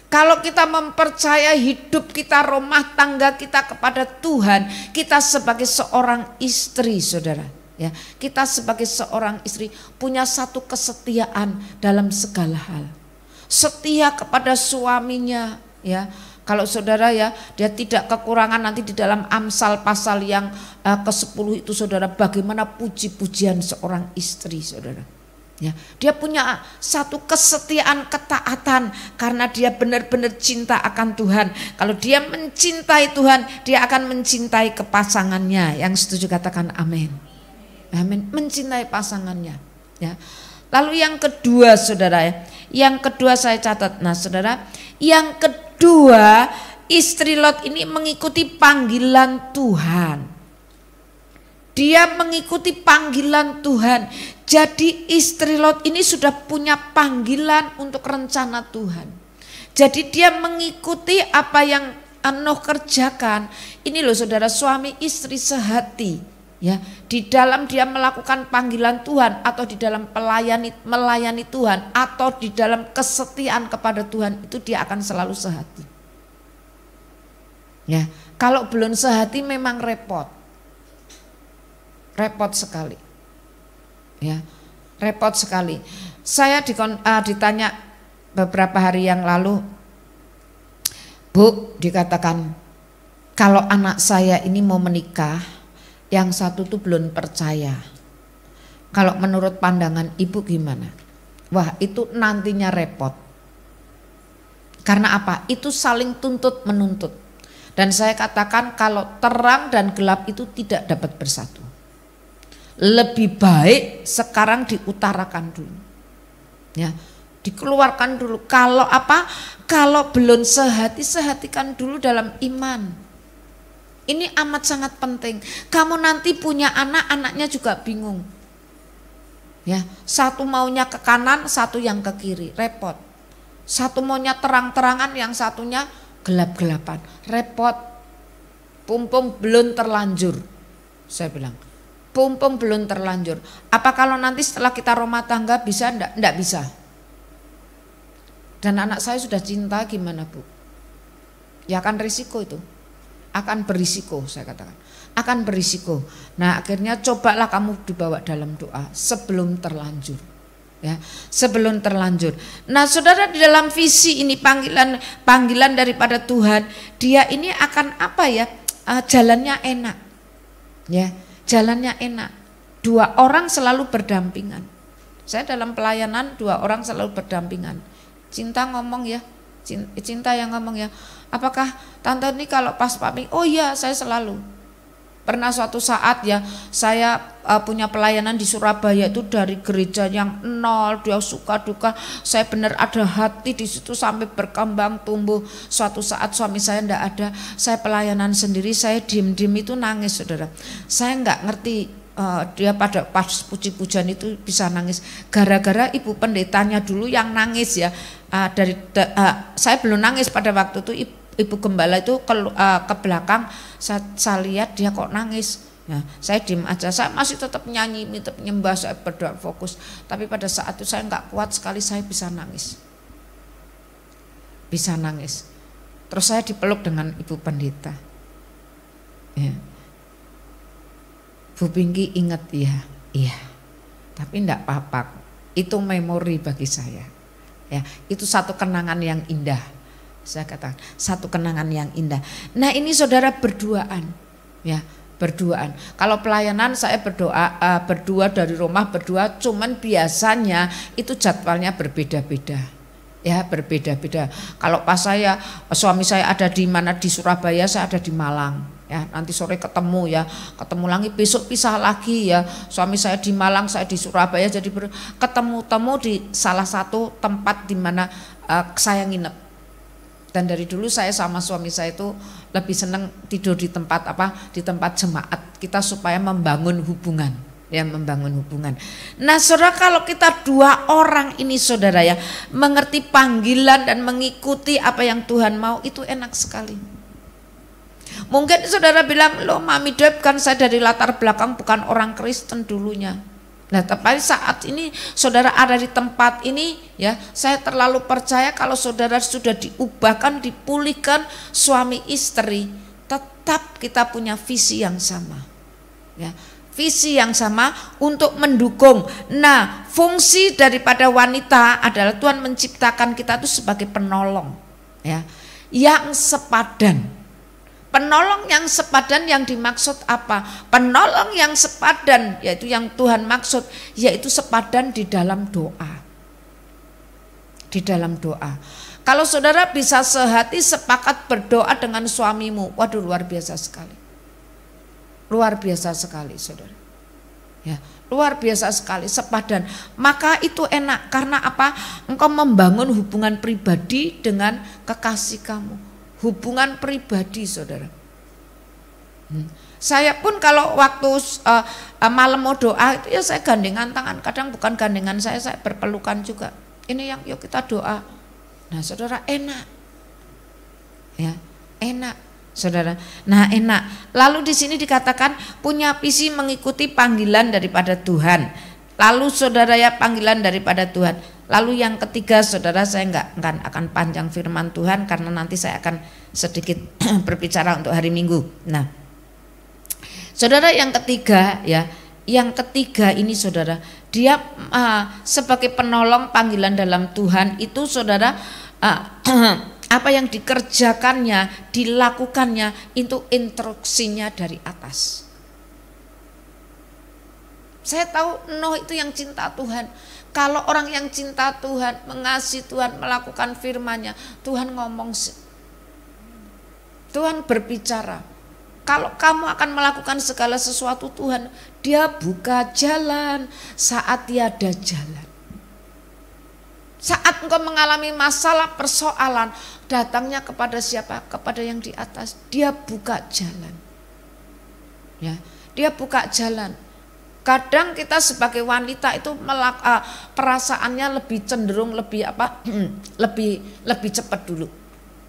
Kalau kita mempercayai hidup kita, rumah tangga kita kepada Tuhan, kita sebagai seorang istri, saudara, ya, kita sebagai seorang istri punya satu kesetiaan dalam segala hal. Setia kepada suaminya, ya. Kalau saudara ya, dia tidak kekurangan nanti di dalam Amsal pasal yang ke-10 itu saudara, bagaimana puji-pujian seorang istri saudara. Ya, dia punya satu kesetiaan, ketaatan karena dia benar-benar cinta akan Tuhan. Kalau dia mencintai Tuhan, dia akan mencintai kepasangannya. Yang setuju katakan amin. Amin. Mencintai pasangannya. Ya. Lalu yang kedua saudara ya, yang kedua saya catat. Nah saudara, yang kedua, istri Lot ini mengikuti panggilan Tuhan. Dia mengikuti panggilan Tuhan. Jadi istri Lot ini sudah punya panggilan untuk rencana Tuhan. Jadi dia mengikuti apa yang Nuh kerjakan. Ini loh saudara, suami istri sehati. Ya, di dalam dia melakukan panggilan Tuhan atau di dalam melayani Tuhan atau di dalam kesetiaan kepada Tuhan, itu dia akan selalu sehati. Ya, kalau belum sehati memang repot. Repot sekali. Ya, repot sekali. Saya ditanya beberapa hari yang lalu, Bu, dikatakan kalau anak saya ini mau menikah, yang satu tuh belum percaya. Kalau menurut pandangan ibu gimana? Wah, itu nantinya repot. Karena apa? Itu saling tuntut menuntut. Dan saya katakan kalau terang dan gelap itu tidak dapat bersatu. Lebih baik sekarang diutarakan dulu. Ya, dikeluarkan dulu. Kalau apa? Kalau belum sehati, sehatikan dulu dalam iman. Ini amat sangat penting. Kamu nanti punya anak, anaknya juga bingung. Ya, satu maunya ke kanan, satu yang ke kiri, repot. Satu maunya terang-terangan, yang satunya gelap-gelapan, repot. Pumpung belum terlanjur. Saya bilang, pumpung belum terlanjur. Apa kalau nanti setelah kita rumah tangga bisa enggak? Enggak bisa. Dan anak saya sudah cinta, gimana Bu? Ya kan risiko itu. Akan berisiko, saya katakan akan berisiko. Nah akhirnya cobalah kamu dibawa dalam doa sebelum terlanjur, ya, sebelum terlanjur. Nah saudara, di dalam visi ini panggilan daripada Tuhan, dia ini akan apa ya, jalannya enak, ya, jalannya enak. Dua orang selalu berdampingan. Saya dalam pelayanan 2 orang selalu berdampingan. Cinta ngomong ya, Cinta yang ngomong ya, apakah tante ini kalau pas pamit? Oh iya, saya selalu. Pernah suatu saat ya, saya punya pelayanan di Surabaya itu dari gereja yang nol, dia suka duka, saya benar ada hati di situ sampai berkembang tumbuh. Suatu saat suami saya ndak ada, saya pelayanan sendiri, saya diem-diem itu nangis saudara. Saya nggak ngerti dia pada pas puji-pujian itu bisa nangis gara-gara ibu pendetanya dulu yang nangis ya. Saya belum nangis pada waktu itu, ibu gembala itu ke belakang, saya lihat dia kok nangis. Ya, saya diem aja, saya masih tetap nyanyi, tetap nyembah, saya berdoa fokus. Tapi pada saat itu saya nggak kuat sekali, saya bisa nangis. Bisa nangis. Terus saya dipeluk dengan ibu pendeta. Ya. Bu Pinky ingat ya, iya. Tapi enggak apa-apa. Itu memori bagi saya. Ya, itu satu kenangan yang indah. Saya katakan, satu kenangan yang indah. Nah, ini saudara berduaan. Ya, berduaan. Kalau pelayanan saya berdua dari rumah berdua, cuman biasanya itu jadwalnya berbeda-beda. Ya, berbeda-beda. Kalau pas suami saya ada di mana di Surabaya, saya ada di Malang. Ya, nanti sore ketemu ya, ketemu lagi, besok pisah lagi ya. Suami saya di Malang, saya di Surabaya, jadi ketemu di salah satu tempat di mana saya nginep. Dan dari dulu saya sama suami saya itu lebih senang tidur di tempat di tempat jemaat kita supaya membangun hubungan, ya, membangun hubungan. Nah, saudara, kalau kita dua orang ini saudara ya mengerti panggilan dan mengikuti apa yang Tuhan mau, itu enak sekali. Mungkin saudara bilang, loh Mami Deb, kan saya dari latar belakang bukan orang Kristen dulunya. Nah, tapi saat ini saudara ada di tempat ini ya, saya terlalu percaya kalau saudara sudah diubahkan, dipulihkan suami istri, tetap kita punya visi yang sama. Ya, visi yang sama untuk mendukung. Nah, fungsi daripada wanita adalah Tuhan menciptakan kita itu sebagai penolong, ya, yang sepadan. Penolong yang sepadan yang dimaksud apa? Penolong yang sepadan yaitu yang Tuhan maksud, yaitu sepadan di dalam doa. Di dalam doa. Kalau saudara bisa sehati sepakat berdoa dengan suamimu, waduh luar biasa sekali. Luar biasa sekali saudara. Ya, luar biasa sekali, sepadan. Maka itu enak, karena apa? Engkau membangun hubungan pribadi dengan kekasih kamu. Hubungan pribadi saudara. Saya pun kalau waktu malam mau doa itu ya saya gandengan tangan. Kadang bukan gandengan saya berpelukan juga. Ini yang yuk kita doa. Nah saudara, enak. Ya, enak saudara. Nah enak. Lalu di sini dikatakan punya visi mengikuti panggilan daripada Tuhan. Lalu saudara ya, panggilan daripada Tuhan. Lalu yang ketiga saudara, saya nggak akan panjang firman Tuhan karena nanti saya akan sedikit berbicara untuk hari Minggu. Nah, saudara, yang ketiga ya, yang ketiga ini saudara, dia sebagai penolong panggilan dalam Tuhan itu saudara, apa yang dikerjakannya, dilakukannya itu instruksinya dari atas. Saya tahu Nuh itu yang cinta Tuhan. Kalau orang yang cinta Tuhan, mengasihi Tuhan, melakukan firman-Nya, Tuhan ngomong, Tuhan berbicara. Kalau kamu akan melakukan segala sesuatu Tuhan, Dia buka jalan saat tiada jalan. Saat engkau mengalami masalah, persoalan, datangnya kepada siapa? Kepada yang di atas. Dia buka jalan. Ya, Dia buka jalan. Kadang kita sebagai wanita itu perasaannya lebih cenderung lebih lebih cepat dulu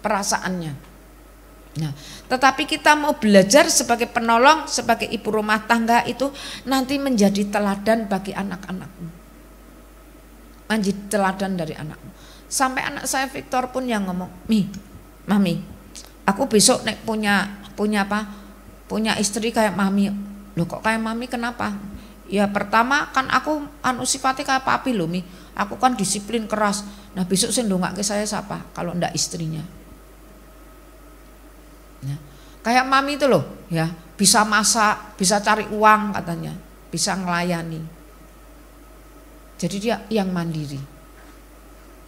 perasaannya. Nah, tetapi kita mau belajar sebagai penolong, sebagai ibu rumah tangga itu nanti menjadi teladan bagi anak-anakmu. Menjadi teladan dari anakmu. Sampai anak saya Victor pun yang ngomong, Mami, aku besok nek punya istri kayak Mami. Loh kok kayak Mami, kenapa? Ya pertama kan aku sifatnya kayak papi loh Mi. Aku kan disiplin keras. Nah besok saya ndongake saya siapa kalau ndak istrinya. Nah, kayak Mami itu loh ya, bisa masak, bisa cari uang katanya, bisa ngelayani. Jadi dia yang mandiri.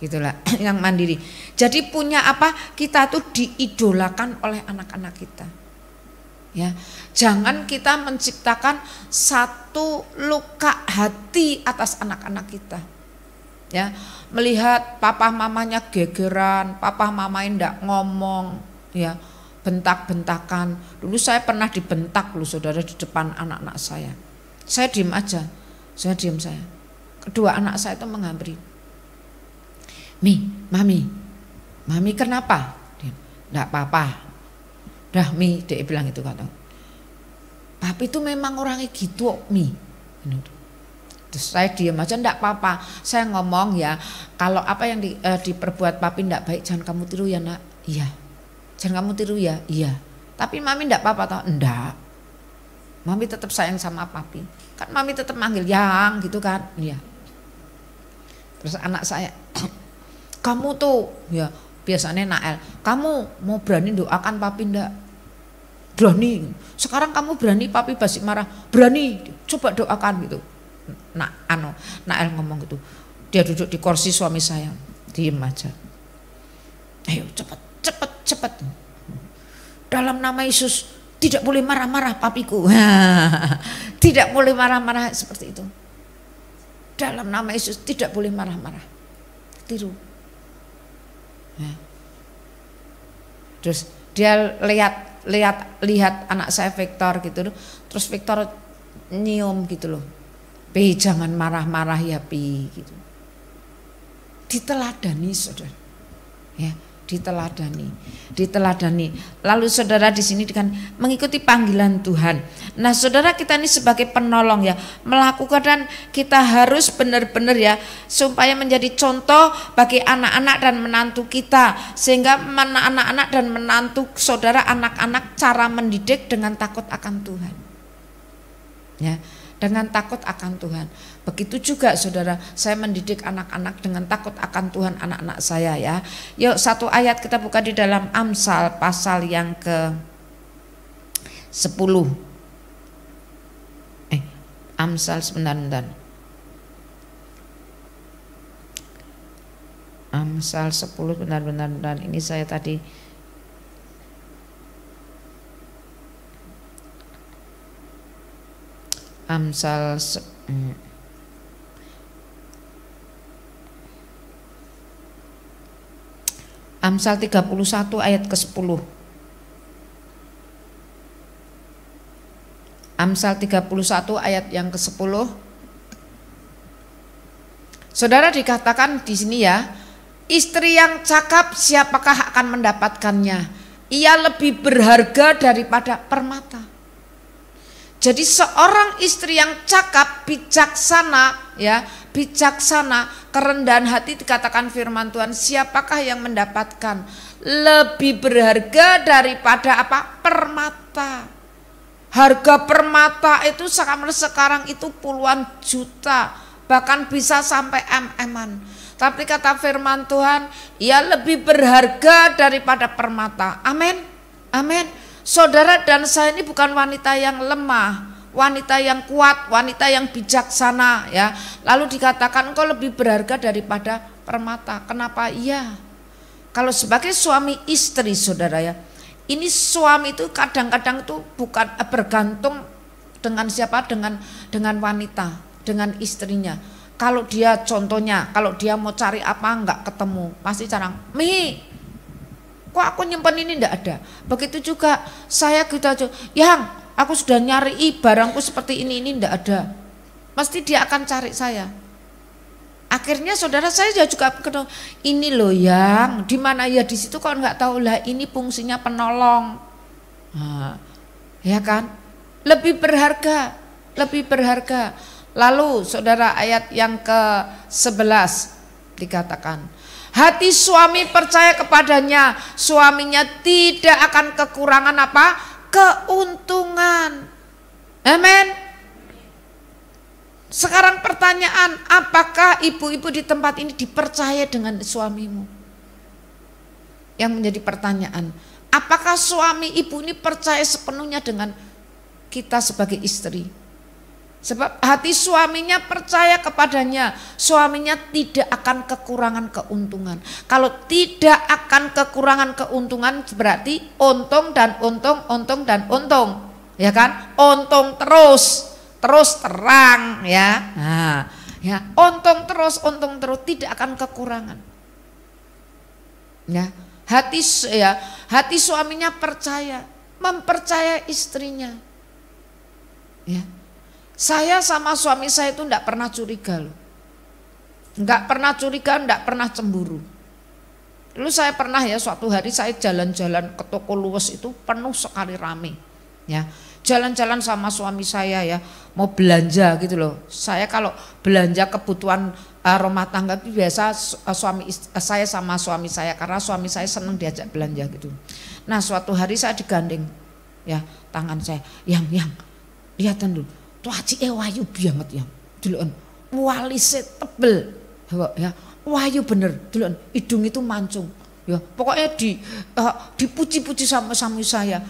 Gitulah, yang mandiri. Jadi punya apa? Kita tuh diidolakan oleh anak-anak kita. Ya, jangan kita menciptakan satu luka hati atas anak-anak kita. Ya, melihat papa mamanya gegeran, papa mamanya ndak ngomong, ya, bentak-bentakan. Dulu saya pernah dibentak loh saudara di depan anak-anak saya. Saya diam aja, saya diam saya. Kedua anak saya itu menghampiri. Mami kenapa? Enggak apa-apa. Dah Mi, dia bilang itu kata. Papi itu memang orangnya gitu Mi. Terus saya diam aja, enggak apa-apa. Saya ngomong ya, kalau apa yang diperbuat papi enggak baik, jangan kamu tiru ya nak. Iya. Jangan kamu tiru ya. Iya. Tapi mami enggak apa-apa toh? Enggak. Mami tetap sayang sama papi. Kan mami tetap manggil yang gitu kan. Iya. Terus anak saya, kamu tuh ya biasanya Nael, kamu mau berani doakan papi enggak? Berani. Sekarang kamu berani papi basi marah. Berani. Coba doakan gitu. Nael ngomong gitu. Dia duduk di kursi suami saya. Diem aja. Ayo cepat. Dalam nama Yesus tidak boleh marah-marah papiku. Tidak boleh marah-marah seperti itu. Dalam nama Yesus tidak boleh marah-marah. Tiru. Ya. Terus dia lihat anak saya Victor gitu, terus Victor nyium gitu loh. Pi jangan marah-marah ya Pi gitu. Diteladani saudara. Ya, diteladani. Lalu saudara di sini dengan mengikuti panggilan Tuhan. Nah, saudara kita ini sebagai penolong ya, melakukan dan kita harus benar-benar ya supaya menjadi contoh bagi anak-anak dan menantu kita, sehingga anak-anak dan menantu saudara anak-anak cara mendidik dengan takut akan Tuhan. Ya, dengan takut akan Tuhan. Begitu juga saudara, saya mendidik anak-anak dengan takut akan Tuhan, anak-anak saya ya. Yuk satu ayat kita buka di dalam Amsal pasal yang ke 10. Amsal sebentar. Amsal 10 benar. Ini saya tadi Amsal Amsal 31 ayat ke-10. Amsal 31 ayat yang ke-10. Saudara dikatakan di sini ya, istri yang cakap siapakah akan mendapatkannya? Ia lebih berharga daripada permata. Jadi seorang istri yang cakap, bijaksana ya, kerendahan hati dikatakan firman Tuhan, siapakah yang mendapatkan? Lebih berharga daripada apa? Permata. Harga permata itu sekarang itu puluhan juta, bahkan bisa sampai MM-an. Tapi kata firman Tuhan, ia lebih berharga daripada permata. Amin. Saudara dan saya ini bukan wanita yang lemah, wanita yang kuat, wanita yang bijaksana ya. Lalu dikatakan engkau lebih berharga daripada permata. Kenapa? Iya. Kalau sebagai suami istri saudara ya, ini suami itu kadang-kadang itu bukan bergantung dengan siapa, dengan wanita, dengan istrinya. Kalau dia contohnya, kalau dia mau cari apa enggak ketemu, pasti carang, Mi, kok aku nyimpen ini enggak ada. Begitu juga saya gitu aja, yang aku sudah nyari barangku seperti ini enggak ada. Pasti dia akan cari saya. Akhirnya saudara saya juga ketemu, ini loh yang di mana ya, di situ kok enggak tahu lah, ini fungsinya penolong. Nah, ya kan? Lebih berharga. Lalu saudara ayat yang ke-11 dikatakan, hati suami percaya kepadanya, suaminya tidak akan kekurangan apa? Keuntungan. Amin. Sekarang pertanyaan, apakah ibu-ibu di tempat ini dipercaya dengan suamimu? Yang menjadi pertanyaan, apakah suami ibu ini percaya sepenuhnya dengan kita sebagai istri? Sebab hati suaminya percaya kepadanya, suaminya tidak akan kekurangan keuntungan. Kalau tidak akan kekurangan keuntungan berarti untung dan untung, ya kan? Untung terus terang ya. Nah, ya, untung terus tidak akan kekurangan. Ya, hati suaminya mempercaya istrinya. Ya. Saya sama suami saya itu enggak pernah curiga loh. Enggak pernah curiga, enggak pernah cemburu. Dulu saya pernah ya suatu hari saya jalan-jalan ke toko luwes itu penuh sekali rame. Ya, jalan-jalan sama suami saya ya, mau belanja gitu loh. Saya kalau belanja kebutuhan rumah tangga itu biasa saya sama suami saya, karena suami saya senang diajak belanja gitu. Nah suatu hari saya digandeng ya tangan saya, yang lihatan dulu, tuh aci wayu banget yang dulu walisnya tebel ya, wayu bener dulu hidung itu mancung ya, pokoknya dipuji-puji sama suami saya.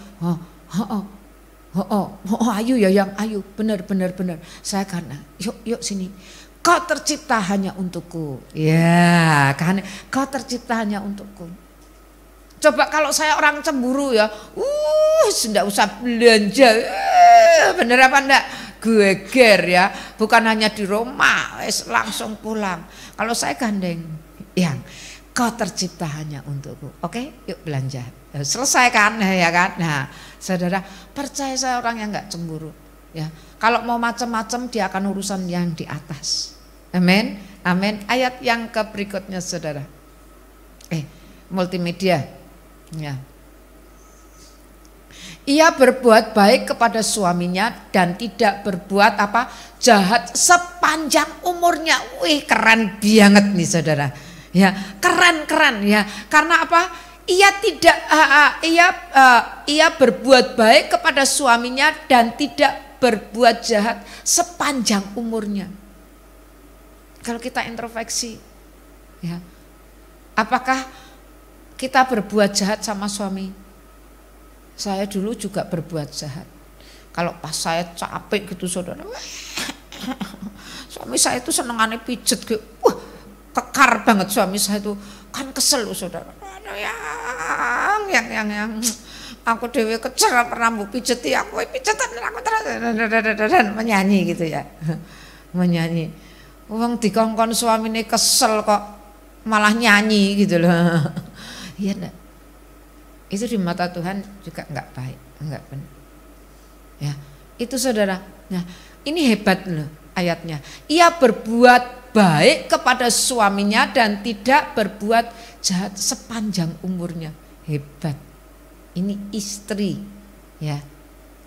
Ayu ya yang ayu, bener. Saya karena yuk sini. Kau tercipta hanya untukku. Ya, kan kau tercipta hanya untukku. Coba kalau saya orang cemburu ya, tidak usah belanja. Bener apa enggak? Geger ya, bukan hanya di rumah, langsung pulang. Kalau saya gandeng, yang kau tercipta hanya untukku. Oke, yuk belanja. Selesai kan ya kan. Nah, saudara, percaya saya orang yang enggak cemburu ya. Kalau mau macam-macam dia akan urusan yang di atas. Amin. Amin. Ayat yang ke berikutnya saudara. Multimedia. Ya. Ia berbuat baik kepada suaminya dan tidak berbuat apa? Jahat sepanjang umurnya. Wih, keren banget nih saudara. Ya, keren ya. Karena apa? Ia tidak ia berbuat baik kepada suaminya dan tidak berbuat jahat sepanjang umurnya. Kalau kita introspeksi, ya, apakah kita berbuat jahat sama suami? Saya dulu juga berbuat jahat. Kalau pas saya capek gitu saudara, suami saya itu senengannya pijet gitu, kekar banget suami saya itu, kan kesel loh saudara. Yang aku dewe kecer pernah mau pijeti aku pijetan aku terus menyanyi gitu ya, menyanyi. Wong dikongkon suamine kesel kok malah nyanyi gitu loh. Iya enggak? Itu di mata Tuhan juga enggak baik, enggak benar. Ya, itu saudara. Nah, ini hebat loh ayatnya. Ia berbuat baik kepada suaminya dan tidak berbuat jahat sepanjang umurnya. Hebat. Ini istri ya.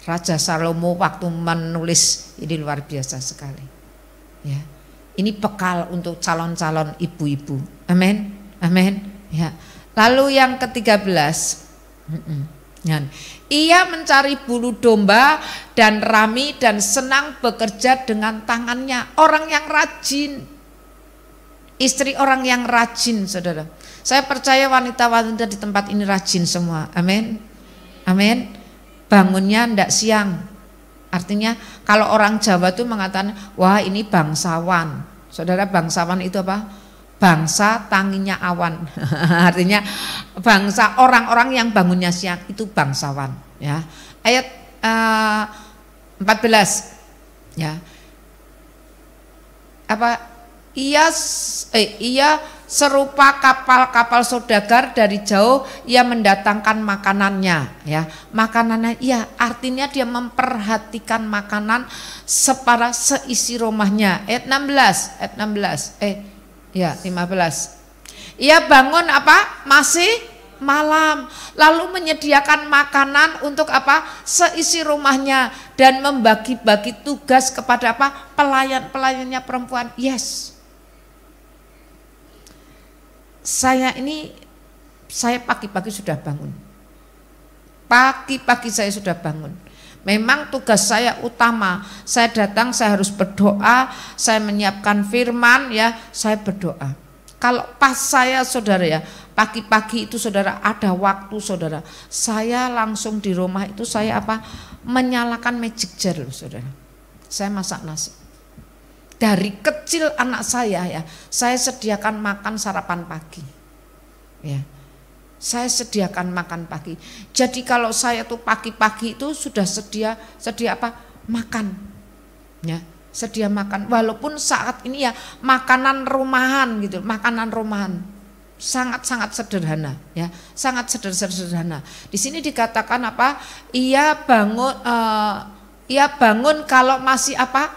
Raja Salomo waktu menulis ini luar biasa sekali. Ya. Ini bekal untuk calon-calon ibu-ibu. Amin. Amin. Ya. Lalu yang ke-13. Ia mencari bulu domba dan rami dan senang bekerja dengan tangannya. Orang yang rajin. Istri orang yang rajin, saudara. Saya percaya wanita-wanita di tempat ini rajin semua. Amin. Amin. Bangunnya ndak siang. Artinya kalau orang Jawa tuh mengatakan, wah ini bangsawan. Saudara, bangsawan itu apa? Bangsa tanginya awan. Artinya bangsa orang-orang yang bangunnya siang itu bangsawan. Ya. Ayat 14. Ya. Apa? Ia serupa kapal-kapal saudagar dari jauh ia mendatangkan makanannya ya. Makanannya iya artinya dia memperhatikan makanan seisi rumahnya. Ayat 16 ya 15. Ia bangun apa? Masih malam lalu menyediakan makanan untuk apa? Seisi rumahnya dan membagi-bagi tugas kepada apa? Pelayan-pelayannya perempuan. Yes. Saya pagi-pagi sudah bangun. Pagi-pagi saya sudah bangun. Memang tugas saya utama. Saya datang, saya harus berdoa, saya menyiapkan firman ya, saya berdoa. Kalau pas saya saudara ya, pagi-pagi itu saudara ada waktu saudara, saya langsung di rumah itu saya apa? Menyalakan magic jar loh saudara. Saya masak nasi. Dari kecil anak saya ya, saya sediakan makan sarapan pagi. Ya. Saya sediakan makan pagi. Jadi kalau saya tuh pagi-pagi itu sudah sedia apa? Makan. Ya, sedia makan. Walaupun saat ini ya makanan rumahan gitu, makanan rumahan. Sangat-sangat sederhana ya, sangat sederhana. Di sini dikatakan apa? Ia ia bangun kalau masih apa?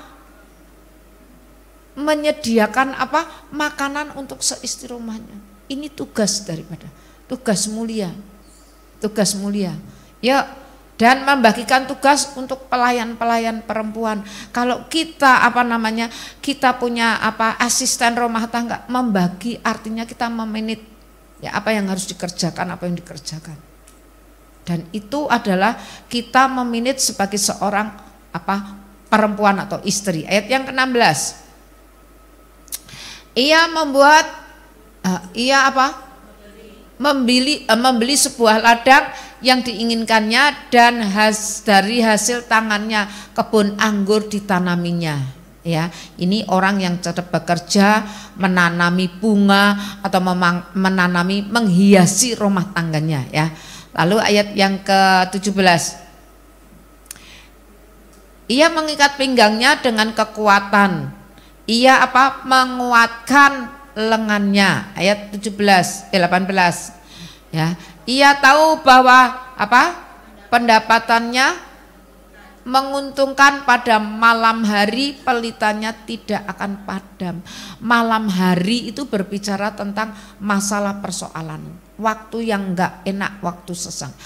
Menyediakan apa? Makanan untuk seistri rumahnya. Ini tugas daripada tugas mulia. Tugas mulia. Ya, dan membagikan tugas untuk pelayan-pelayan perempuan. Kalau kita kita punya asisten rumah tangga, membagi artinya kita meminit ya apa yang harus dikerjakan, apa yang dikerjakan. Dan itu adalah kita meminit sebagai seorang perempuan atau istri. Ayat yang ke-16. Ia membuat membeli sebuah ladang yang diinginkannya dan dari hasil tangannya kebun anggur ditanaminya. Ya, ini orang yang tetap bekerja menanami bunga atau menghiasi rumah tangganya ya. Lalu ayat yang ke-17. Ia mengikat pinggangnya dengan kekuatan. Ia menguatkan lengannya. Ayat 18. Ya. Ia tahu bahwa pendapatannya menguntungkan pada malam hari, pelitanya tidak akan padam. Malam hari itu berbicara tentang masalah persoalan, waktu yang enggak enak, waktu sesak,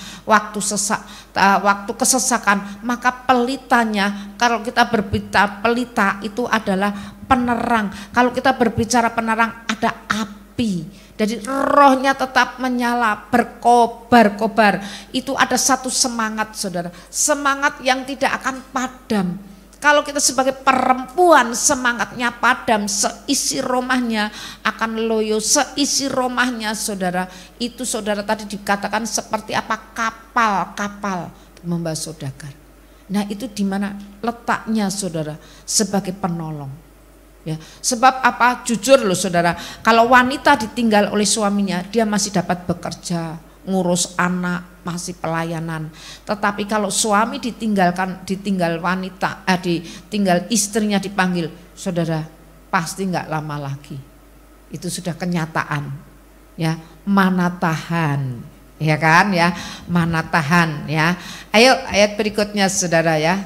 waktu kesesakan, maka pelitanya, kalau kita berbicara pelita itu adalah penerang. Kalau kita berbicara penerang ada api. Jadi rohnya tetap menyala, berkobar-kobar. Itu ada satu semangat saudara, semangat yang tidak akan padam. Kalau kita sebagai perempuan semangatnya padam, seisi rumahnya akan loyo, seisi rumahnya saudara. Itu saudara tadi dikatakan seperti kapal membawa saudagar. Nah itu di mana letaknya saudara sebagai penolong. Ya, sebab jujur loh saudara, kalau wanita ditinggal oleh suaminya, dia masih dapat bekerja, ngurus anak, masih pelayanan. Tetapi kalau suami ditinggal istrinya dipanggil, saudara pasti nggak lama lagi. Itu sudah kenyataan. Ya, mana tahan, ya kan ya, mana tahan ya. Ayo ayat berikutnya saudara ya.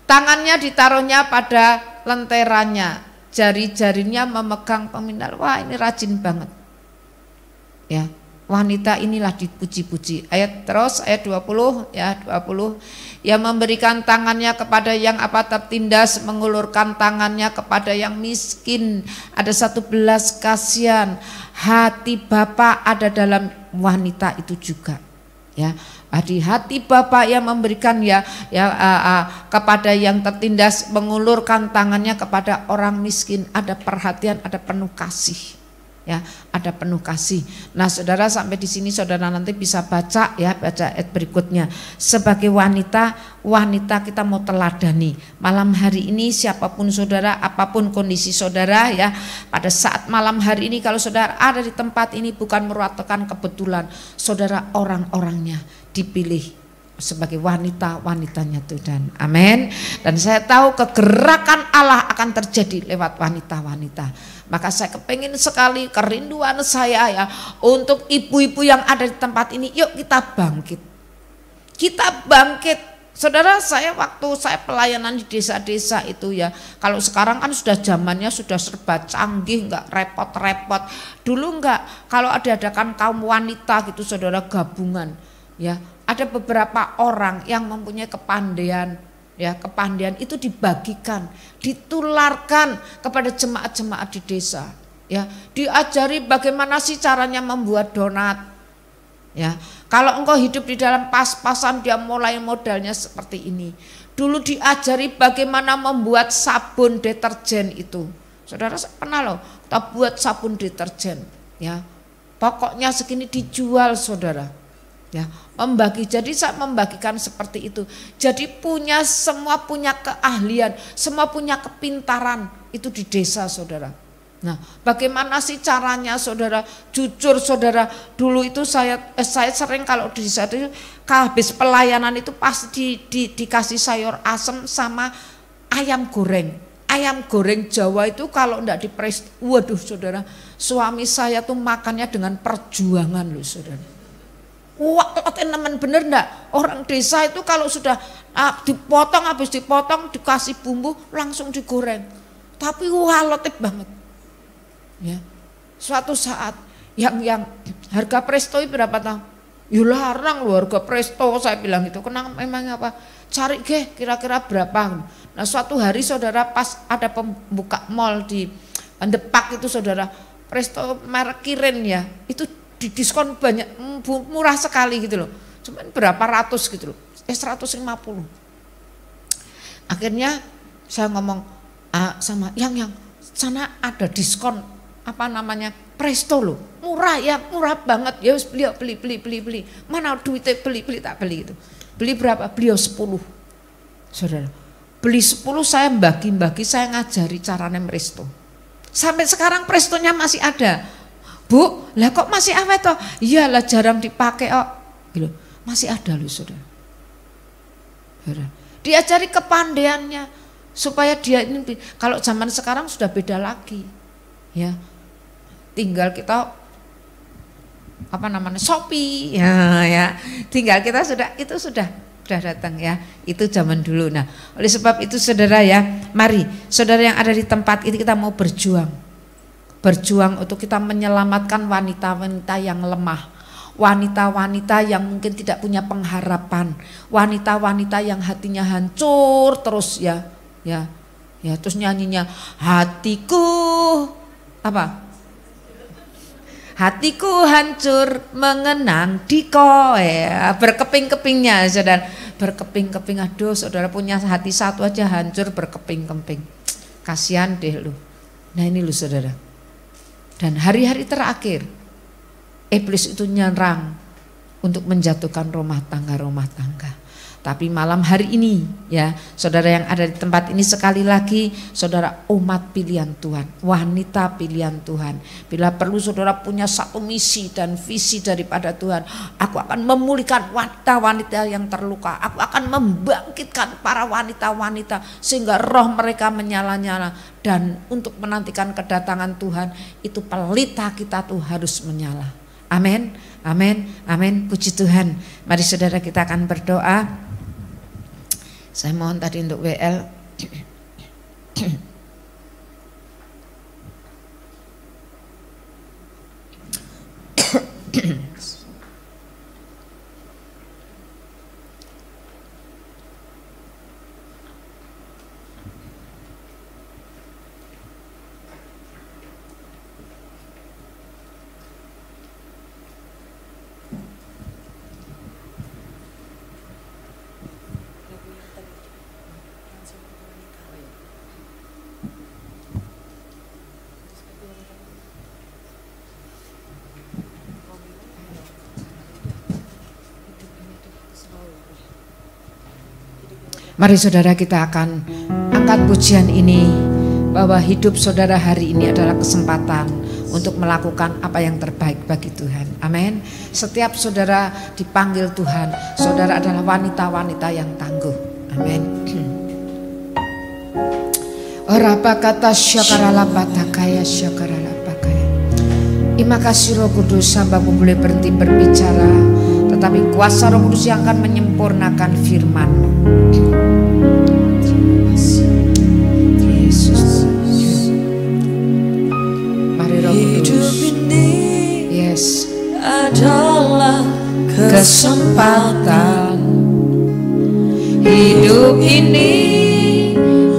Tangannya ditaruhnya pada lenteranya, jari-jarinya memegang pemintal. Wah ini rajin banget ya, wanita inilah dipuji-puji. Ayat 20 ya, 20. Ia memberikan tangannya kepada yang tertindas, mengulurkan tangannya kepada yang miskin. Ada satu belas kasihan, hati Bapa ada dalam wanita itu juga ya. Di hati Bapak yang memberikan kepada yang tertindas, mengulurkan tangannya kepada orang miskin, ada perhatian, ada penuh kasih. Ya, ada penuh kasih. Nah, saudara sampai di sini saudara nanti bisa baca ayat berikutnya. Sebagai wanita kita mau teladani. Malam hari ini siapapun saudara, apapun kondisi saudara ya, pada saat malam hari ini kalau saudara ada di tempat ini bukan merupakan kebetulan, saudara orang-orangnya dipilih sebagai wanitanya Tuhan. Amin. Dan saya tahu kegerakan Allah akan terjadi lewat wanita-wanita. Maka saya kepengen sekali, kerinduan saya ya untuk ibu-ibu yang ada di tempat ini, yuk kita bangkit. Kita bangkit. Saudara, waktu saya pelayanan di desa-desa itu ya, kalau sekarang kan sudah zamannya sudah serba canggih, enggak repot-repot. Dulu enggak, kalau adakan kaum wanita gitu saudara gabungan ya, ada beberapa orang yang mempunyai kepandaian ya, kepandaian itu dibagikan, ditularkan kepada jemaat-jemaat di desa ya, diajari bagaimana sih caranya membuat donat ya. Kalau engkau hidup di dalam pas-pasan, dia mulai modalnya seperti ini. Dulu diajari bagaimana membuat sabun deterjen itu. Saudara pernah loh kita buat sabun deterjen ya, pokoknya segini dijual saudara ya, membagi. Jadi saya membagikan seperti itu. Jadi semua punya keahlian, semua punya kepintaran itu di desa saudara. Nah, bagaimana sih caranya saudara? Jujur saudara, dulu itu saya sering kalau di desa itu habis pelayanan itu pasti dikasih sayur asem sama ayam goreng. Ayam goreng Jawa itu kalau enggak dipres, waduh saudara, suami saya tuh makannya dengan perjuangan loh saudara. Wah, nemen bener ndak? Orang desa itu kalau sudah dipotong, habis dipotong dikasih bumbu langsung digoreng. Tapi walotip banget. Ya. Suatu saat yang harga presto itu berapa tahu? Ya larang loh harga presto, saya bilang gitu. Kenapa memang apa? Cari kira-kira berapa. Nah suatu hari saudara pas ada pembuka mall di Depak itu saudara, presto merek Kirin ya, itu didiskon banyak, murah sekali gitu loh. Cuman berapa ratus gitu loh, 150. Akhirnya saya ngomong sama yang sana ada diskon apa namanya presto loh, murah ya, murah banget ya, beli. Mana duitnya beli tak beli gitu. Beli berapa? Beliau 10. Saudara, beli 10 saya bagi-bagi, saya ngajari caranya presto. Sampai sekarang prestonya masih ada. Bu, lah kok masih awet toh? Iyalah jarang dipakai kok. Gitu. Masih ada loh saudara. Diajari kepandaiannya supaya dia ini, kalau zaman sekarang sudah beda lagi. Ya. Tinggal kita apa namanya? Shopee ya. Tinggal kita sudah datang ya. Itu zaman dulu. Nah, oleh sebab itu saudara ya, mari saudara yang ada di tempat ini kita mau berjuang untuk kita menyelamatkan wanita-wanita yang lemah, wanita-wanita yang mungkin tidak punya pengharapan, wanita-wanita yang hatinya hancur terus ya, terus nyanyinya hatiku apa? Hatiku hancur mengenang diko ya, berkeping-kepingnya saudara, berkeping-keping. Aduh saudara punya hati satu aja hancur berkeping-keping, kasihan deh lu. Nah ini lu saudara. Dan hari-hari terakhir iblis itu nyerang untuk menjatuhkan rumah tangga. Tapi malam hari ini ya saudara yang ada di tempat ini, sekali lagi saudara umat pilihan Tuhan, wanita pilihan Tuhan. Bila perlu saudara punya satu misi dan visi daripada Tuhan, aku akan memulihkan wanita-wanita yang terluka, aku akan membangkitkan para wanita-wanita sehingga roh mereka menyala-nyala. Dan untuk menantikan kedatangan Tuhan itu pelita kita tuh harus menyala. Amin, amin, amin, puji Tuhan. Mari saudara kita akan berdoa. Saya mohon tadi untuk WL. Mari saudara kita akan angkat pujian ini, bahwa hidup saudara hari ini adalah kesempatan untuk melakukan apa yang terbaik bagi Tuhan. Amin. Setiap saudara dipanggil Tuhan, saudara adalah wanita-wanita yang tangguh. Amin. Ora kata syakarala patakaya syakarala pakaya. Terima kasih Roh Kudus, hamba-Mu boleh berhenti berbicara, tetapi kuasa Roh Kudus yang akan menyempurnakan firman-Mu. Yesus. Mari Roh Kudus. Yes. Adalah kesempatan hidup ini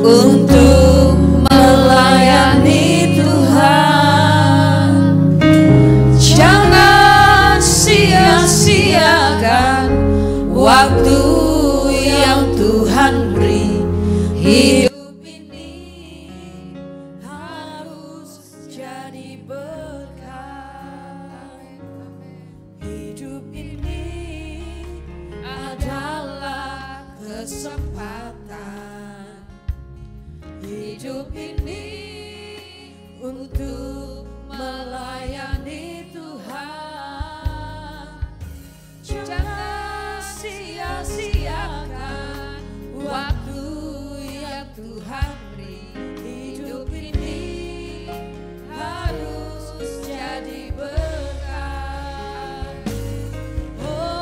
untuk melayani Tuhan. Jangan sia-siakan waktu yang Tuhan beri. Hidup ini harus jadi berkat. Hidup ini adalah kesempatan. Hidup ini untuk melayani Tuhan. Jangan sia-siakan waktu yang Tuhan beri. Hidup ini harus jadi berkat. Oh,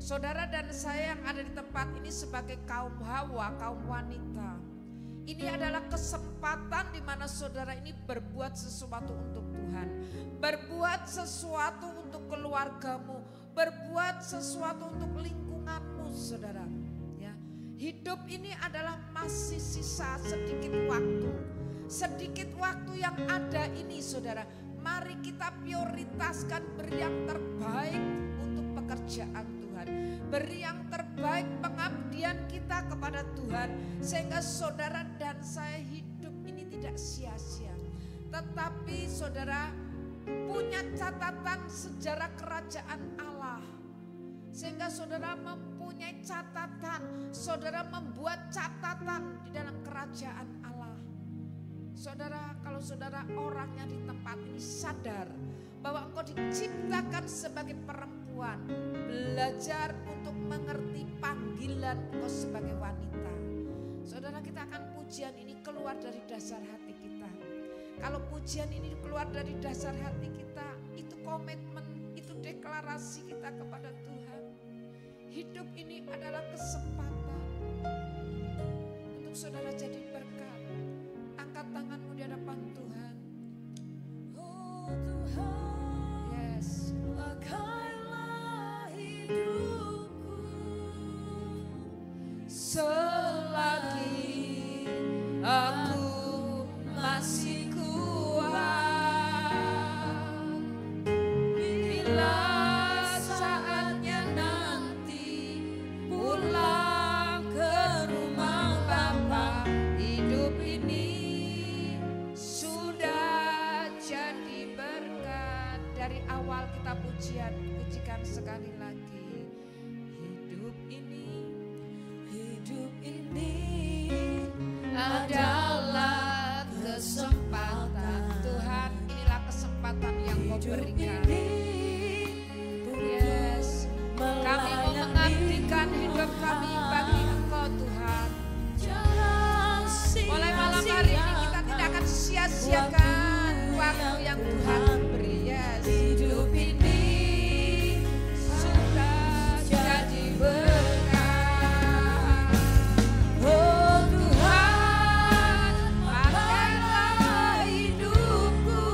Saudara dan saya yang ada di tempat ini sebagai kaum Hawa, kaum wanita. Ini adalah kesempatan di mana saudara ini berbuat sesuatu untuk Tuhan. Berbuat sesuatu untuk keluargamu. Berbuat sesuatu untuk lingkunganmu, saudara. Ya. Hidup ini adalah masih sisa sedikit waktu. Sedikit waktu yang ada ini, saudara. Mari kita prioritaskan beri yang terbaik untuk pekerjaan Tuhan. Beri yang terbaik pengabdian kita kepada Tuhan. Sehingga saudara dan saya hidup ini tidak sia-sia. Tetapi saudara punya catatan sejarah kerajaan Allah. Sehingga saudara mempunyai catatan. Saudara membuat catatan di dalam kerajaan Allah. Saudara, kalau saudara orangnya di tempat ini sadar bahwa engkau diciptakan sebagai perempuan, belajar untuk mengerti panggilan engkau sebagai wanita. Saudara, kita akan pujian ini keluar dari dasar hati kita. Kalau pujian ini keluar dari dasar hati kita, itu komitmen, itu deklarasi kita kepada Tuhan. Hidup ini adalah kesempatan untuk saudara jadi berkat. Angkat tanganmu di hadapan Tuhan. Oh Tuhan, Yes. pakailah hidupku Selagi aku masih kuat, bila saatnya nanti pulang ke rumah Bapa, hidup ini sudah jadi berkat. Dari awal kita pujikan sekali lagi. Hidup ini Adalah kesempatan Tuhan, inilah kesempatan yang kau berikan. Yes, kami mau mengabdikan hidup kami bagi Engkau Tuhan. Mulai malam hari ini kita tidak akan sia-siakan waktu yang Tuhan beri. Yes, hidup ini sudah jadi berkat. Oh Tuhan, pakailah hidupku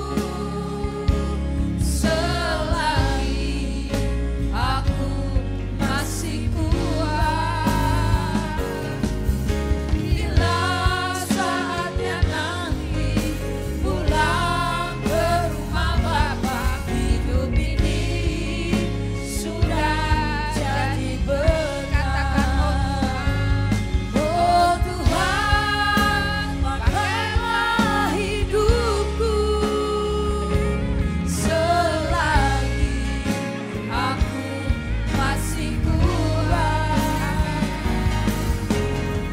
selagi aku masih kuat. Bila saatnya nanti pulang ke rumah Bapa, hidup ini sudah jadi berkat. Oh Tuhan, pakailah hidupku selagi aku masih kuat.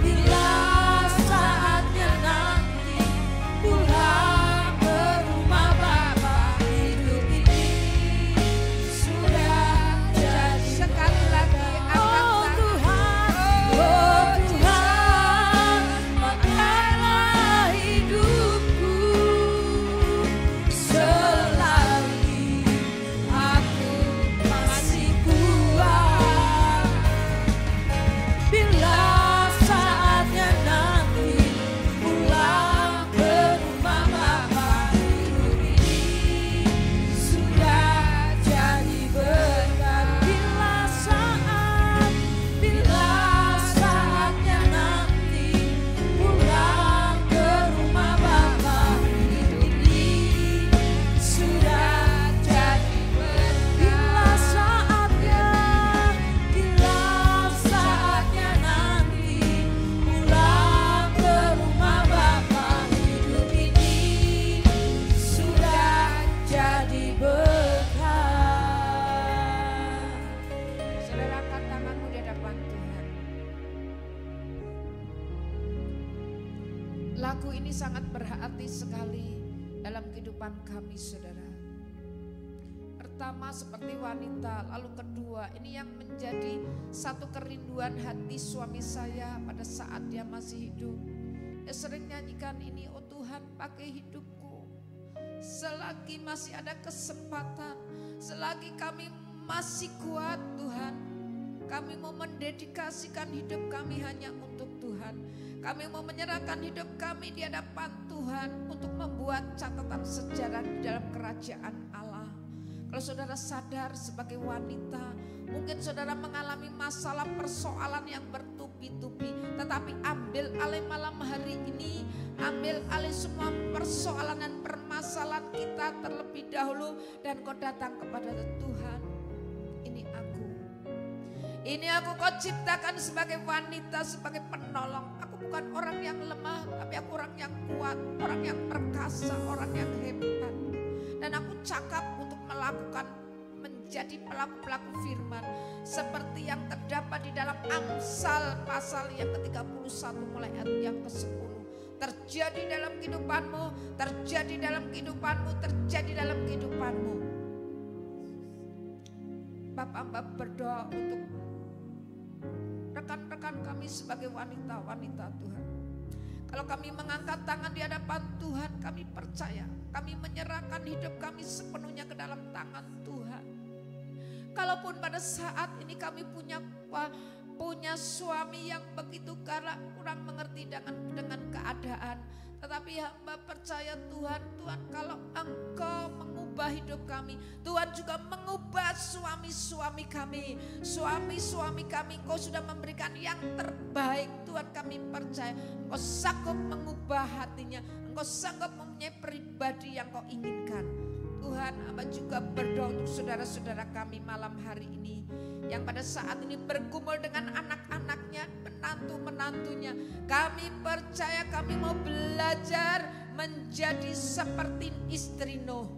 Bila saatnya nanti pulang ke rumah Bapa, hidup ini sudah jadi. Sekali lagi angkat tangan. Oh Tuhan, pakailah hidupku selagi aku masih kuat. Bila saatnya nanti pulang ke rumah Bapa, hidup ini sudah jadi berkat. Bila saatnya nanti pulang ke rumah Bapa, hidup ini sudah jadi berkat. Bila saatnya nanti pulang ke rumah Bapa, hidup ini sudah jadi berkat. Saudara, angkat tanganmu di hadapan Tuhan. Lagu ini sangat berarti sekali dalam kehidupan kami, saudara. Pertama seperti wanita, lalu kedua ini yang menjadi satu kerinduan hati suami saya pada saat dia masih hidup. Dia sering nyanyikan ini, oh Tuhan pakai hidupku selagi masih ada kesempatan, selagi kami masih kuat Tuhan. Kami mau mendedikasikan hidup kami hanya untuk Tuhan. Kami mau menyerahkan hidup kami di hadapan Tuhan untuk membuat catatan sejarah di dalam kerajaan Allah. Kalau saudara sadar sebagai wanita, mungkin saudara mengalami masalah persoalan yang bertubi-tubi. Tetapi ambil alih malam hari ini, ambil alih semua persoalan dan permasalahan kita terlebih dahulu. Dan kau datang kepada Tuhan, ini aku. Ini aku kau ciptakan sebagai wanita, sebagai penolong. Aku bukan orang yang lemah, tapi aku orang yang kuat, orang yang perkasa, orang yang hebat. Dan aku cakap untuk melakukan menjadi pelaku-pelaku firman seperti yang terdapat di dalam Amsal pasal yang ke-31 mulai ayat yang ke-10. Terjadi dalam kehidupanmu, terjadi dalam kehidupanmu, terjadi dalam kehidupanmu. Bapak-bapak berdoa untuk rekan-rekan kami sebagai wanita-wanita Tuhan. Kalau kami mengangkat tangan di hadapan Tuhan, kami percaya, kami menyerahkan hidup kami sepenuhnya ke dalam tangan Tuhan. Kalaupun pada saat ini kami punya suami yang begitu kurang mengerti dengan keadaan, tetapi hamba percaya Tuhan kalau Engkau mengubah hidup kami, Tuhan juga mengubah suami-suami kami. Suami-suami kami Engkau sudah memberikan yang terbaik. Tuhan kami percaya Engkau sanggup mengubah hatinya, Engkau sanggup mempunyai pribadi yang Kau inginkan. Tuhan, hamba juga berdoa untuk saudara-saudara kami malam hari ini yang pada saat ini bergumul dengan anak-anaknya, menantu-menantunya. Kami percaya kami mau belajar menjadi seperti istri Nuh.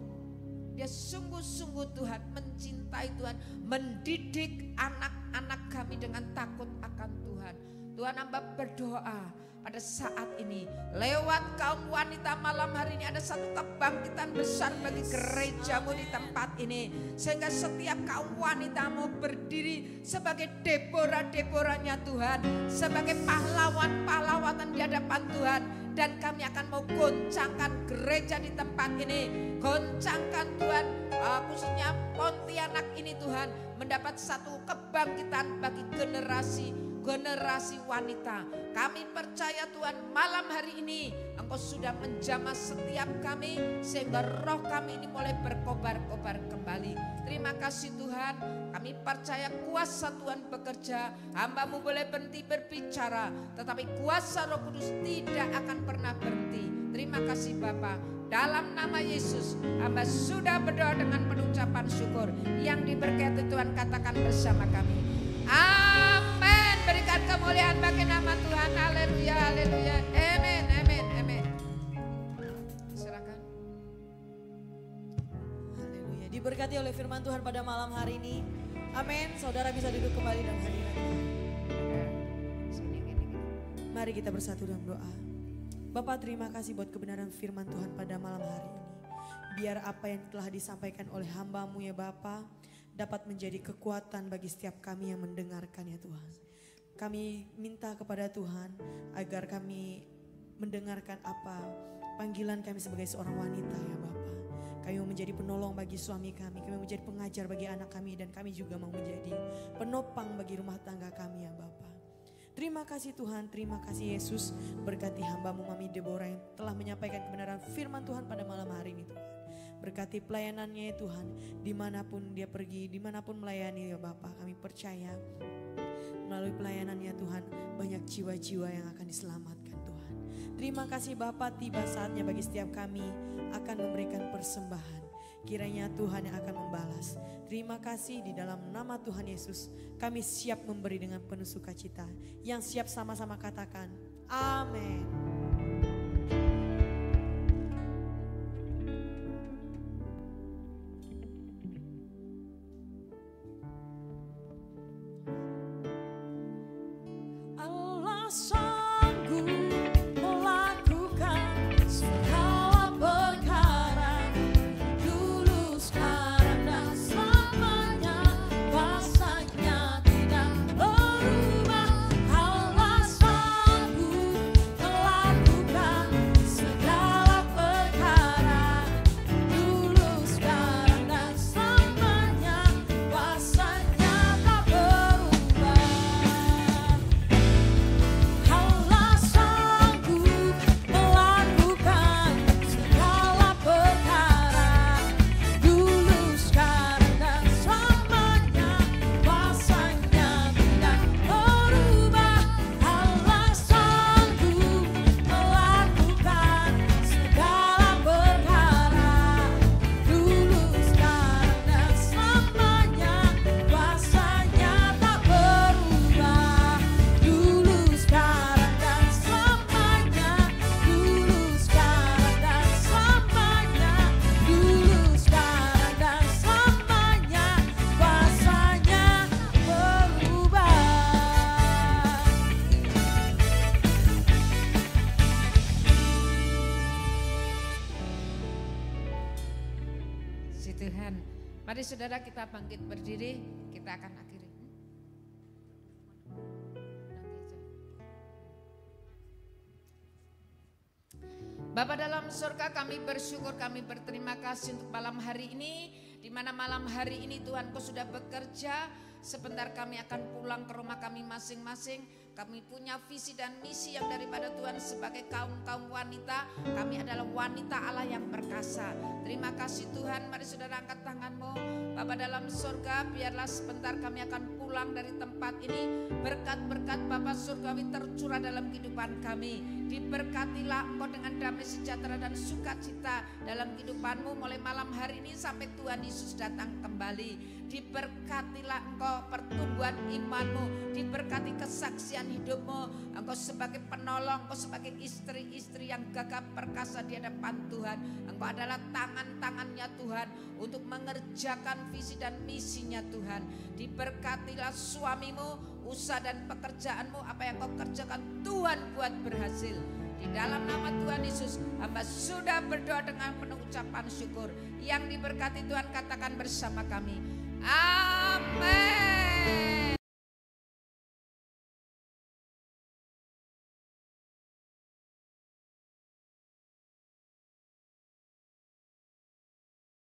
Dia sungguh-sungguh Tuhan mencintai Tuhan, mendidik anak-anak kami dengan takut akan Tuhan. Tuhan, hamba berdoa pada saat ini lewat kaum wanita malam hari ini ada satu kebangkitan besar bagi gerejamu di tempat ini. Sehingga setiap kaum wanita mau berdiri sebagai Deborah-Deborahnya Tuhan, sebagai pahlawan-pahlawan di hadapan Tuhan. Dan kami akan mau goncangkan gereja di tempat ini. Goncangkan Tuhan, khususnya Pontianak ini Tuhan, mendapat satu kebangkitan bagi generasi wanita. Kami percaya Tuhan malam hari ini Engkau sudah menjamah setiap kami sehingga roh kami ini mulai berkobar-kobar kembali. Terima kasih Tuhan, kami percaya kuasa Tuhan bekerja. Hamba-Mu boleh berhenti berbicara, tetapi kuasa Roh Kudus tidak akan pernah berhenti. Terima kasih Bapa. Dalam nama Yesus, hamba sudah berdoa dengan penuh ucapan syukur. Yang diberkati Tuhan katakan bersama kami. Amin. Berikan kemuliaan bagi nama Tuhan. Haleluya, haleluya. Amin, amin, amin. Silakan. Haleluya. Diberkati oleh firman Tuhan pada malam hari ini. Amin. Saudara bisa duduk kembali dalam hadirat Tuhan. Mari kita bersatu dalam doa. Bapa, terima kasih buat kebenaran firman Tuhan pada malam hari ini. Biar apa yang telah disampaikan oleh hamba-Mu ya Bapa dapat menjadi kekuatan bagi setiap kami yang mendengarkan ya Tuhan. Kami minta kepada Tuhan agar kami mendengarkan apa panggilan kami sebagai seorang wanita ya Bapa. Kami mau menjadi penolong bagi suami kami mau menjadi pengajar bagi anak kami, dan kami juga mau menjadi penopang bagi rumah tangga kami ya Bapa. Terima kasih Tuhan, terima kasih Yesus. Berkati hamba-Mu Mami Deborah yang telah menyampaikan kebenaran firman Tuhan pada malam hari ini Tuhan. Berkati pelayanannya ya Tuhan, dimanapun dia pergi, dimanapun melayani ya Bapa. Kami percaya melalui pelayanannya Tuhan banyak jiwa-jiwa yang akan diselamatkan Tuhan. Terima kasih Bapa, tiba saatnya bagi setiap kami akan memberikan persembahan. Kiranya Tuhan yang akan membalas. Terima kasih di dalam nama Tuhan Yesus. Kami siap memberi dengan penuh sukacita. Yang siap sama-sama katakan amin. Allah sanggup melakukan segala perkara, dulu, sekarang, dan selamanya. Kuasa-Nya tidak berubah. Allah sanggup melakukan segala perkara, dulu, sekarang, dan selamanya. Kuasa-Nya tak berubah. Tuhan. Mari saudara kita bangkit berdiri, kita akan akhiri. Bapa dalam surga, kami bersyukur, kami berterima kasih untuk malam hari ini, di mana malam hari ini Tuhan Kau sudah bekerja. Sebentar kami akan pulang ke rumah kami masing-masing. Kami punya visi dan misi yang daripada Tuhan sebagai kaum-kaum wanita. Kami adalah wanita Allah yang perkasa. Terima kasih Tuhan, mari saudara angkat tanganmu. Bapa dalam surga, biarlah sebentar kami akan pulang dari tempat ini. Berkat-berkat Bapa surgawi tercurah dalam kehidupan kami. Diberkatilah Engkau dengan damai sejahtera dan sukacita dalam kehidupanmu mulai malam hari ini sampai Tuhan Yesus datang kembali. Diberkatilah Engkau pertumbuhan imanmu, diberkati kesaksian hidupmu. Engkau sebagai penolong, Engkau sebagai istri-istri yang gagah perkasa di hadapan Tuhan. Engkau adalah tangan-tangannya Tuhan untuk mengerjakan visi dan misinya Tuhan. Diberkatilah suamimu, usaha dan pekerjaanmu, apa yang kau kerjakan Tuhan buat berhasil. Di dalam nama Tuhan Yesus, hamba sudah berdoa dengan penuh ucapan syukur. Yang diberkati Tuhan katakan bersama kami. Amin.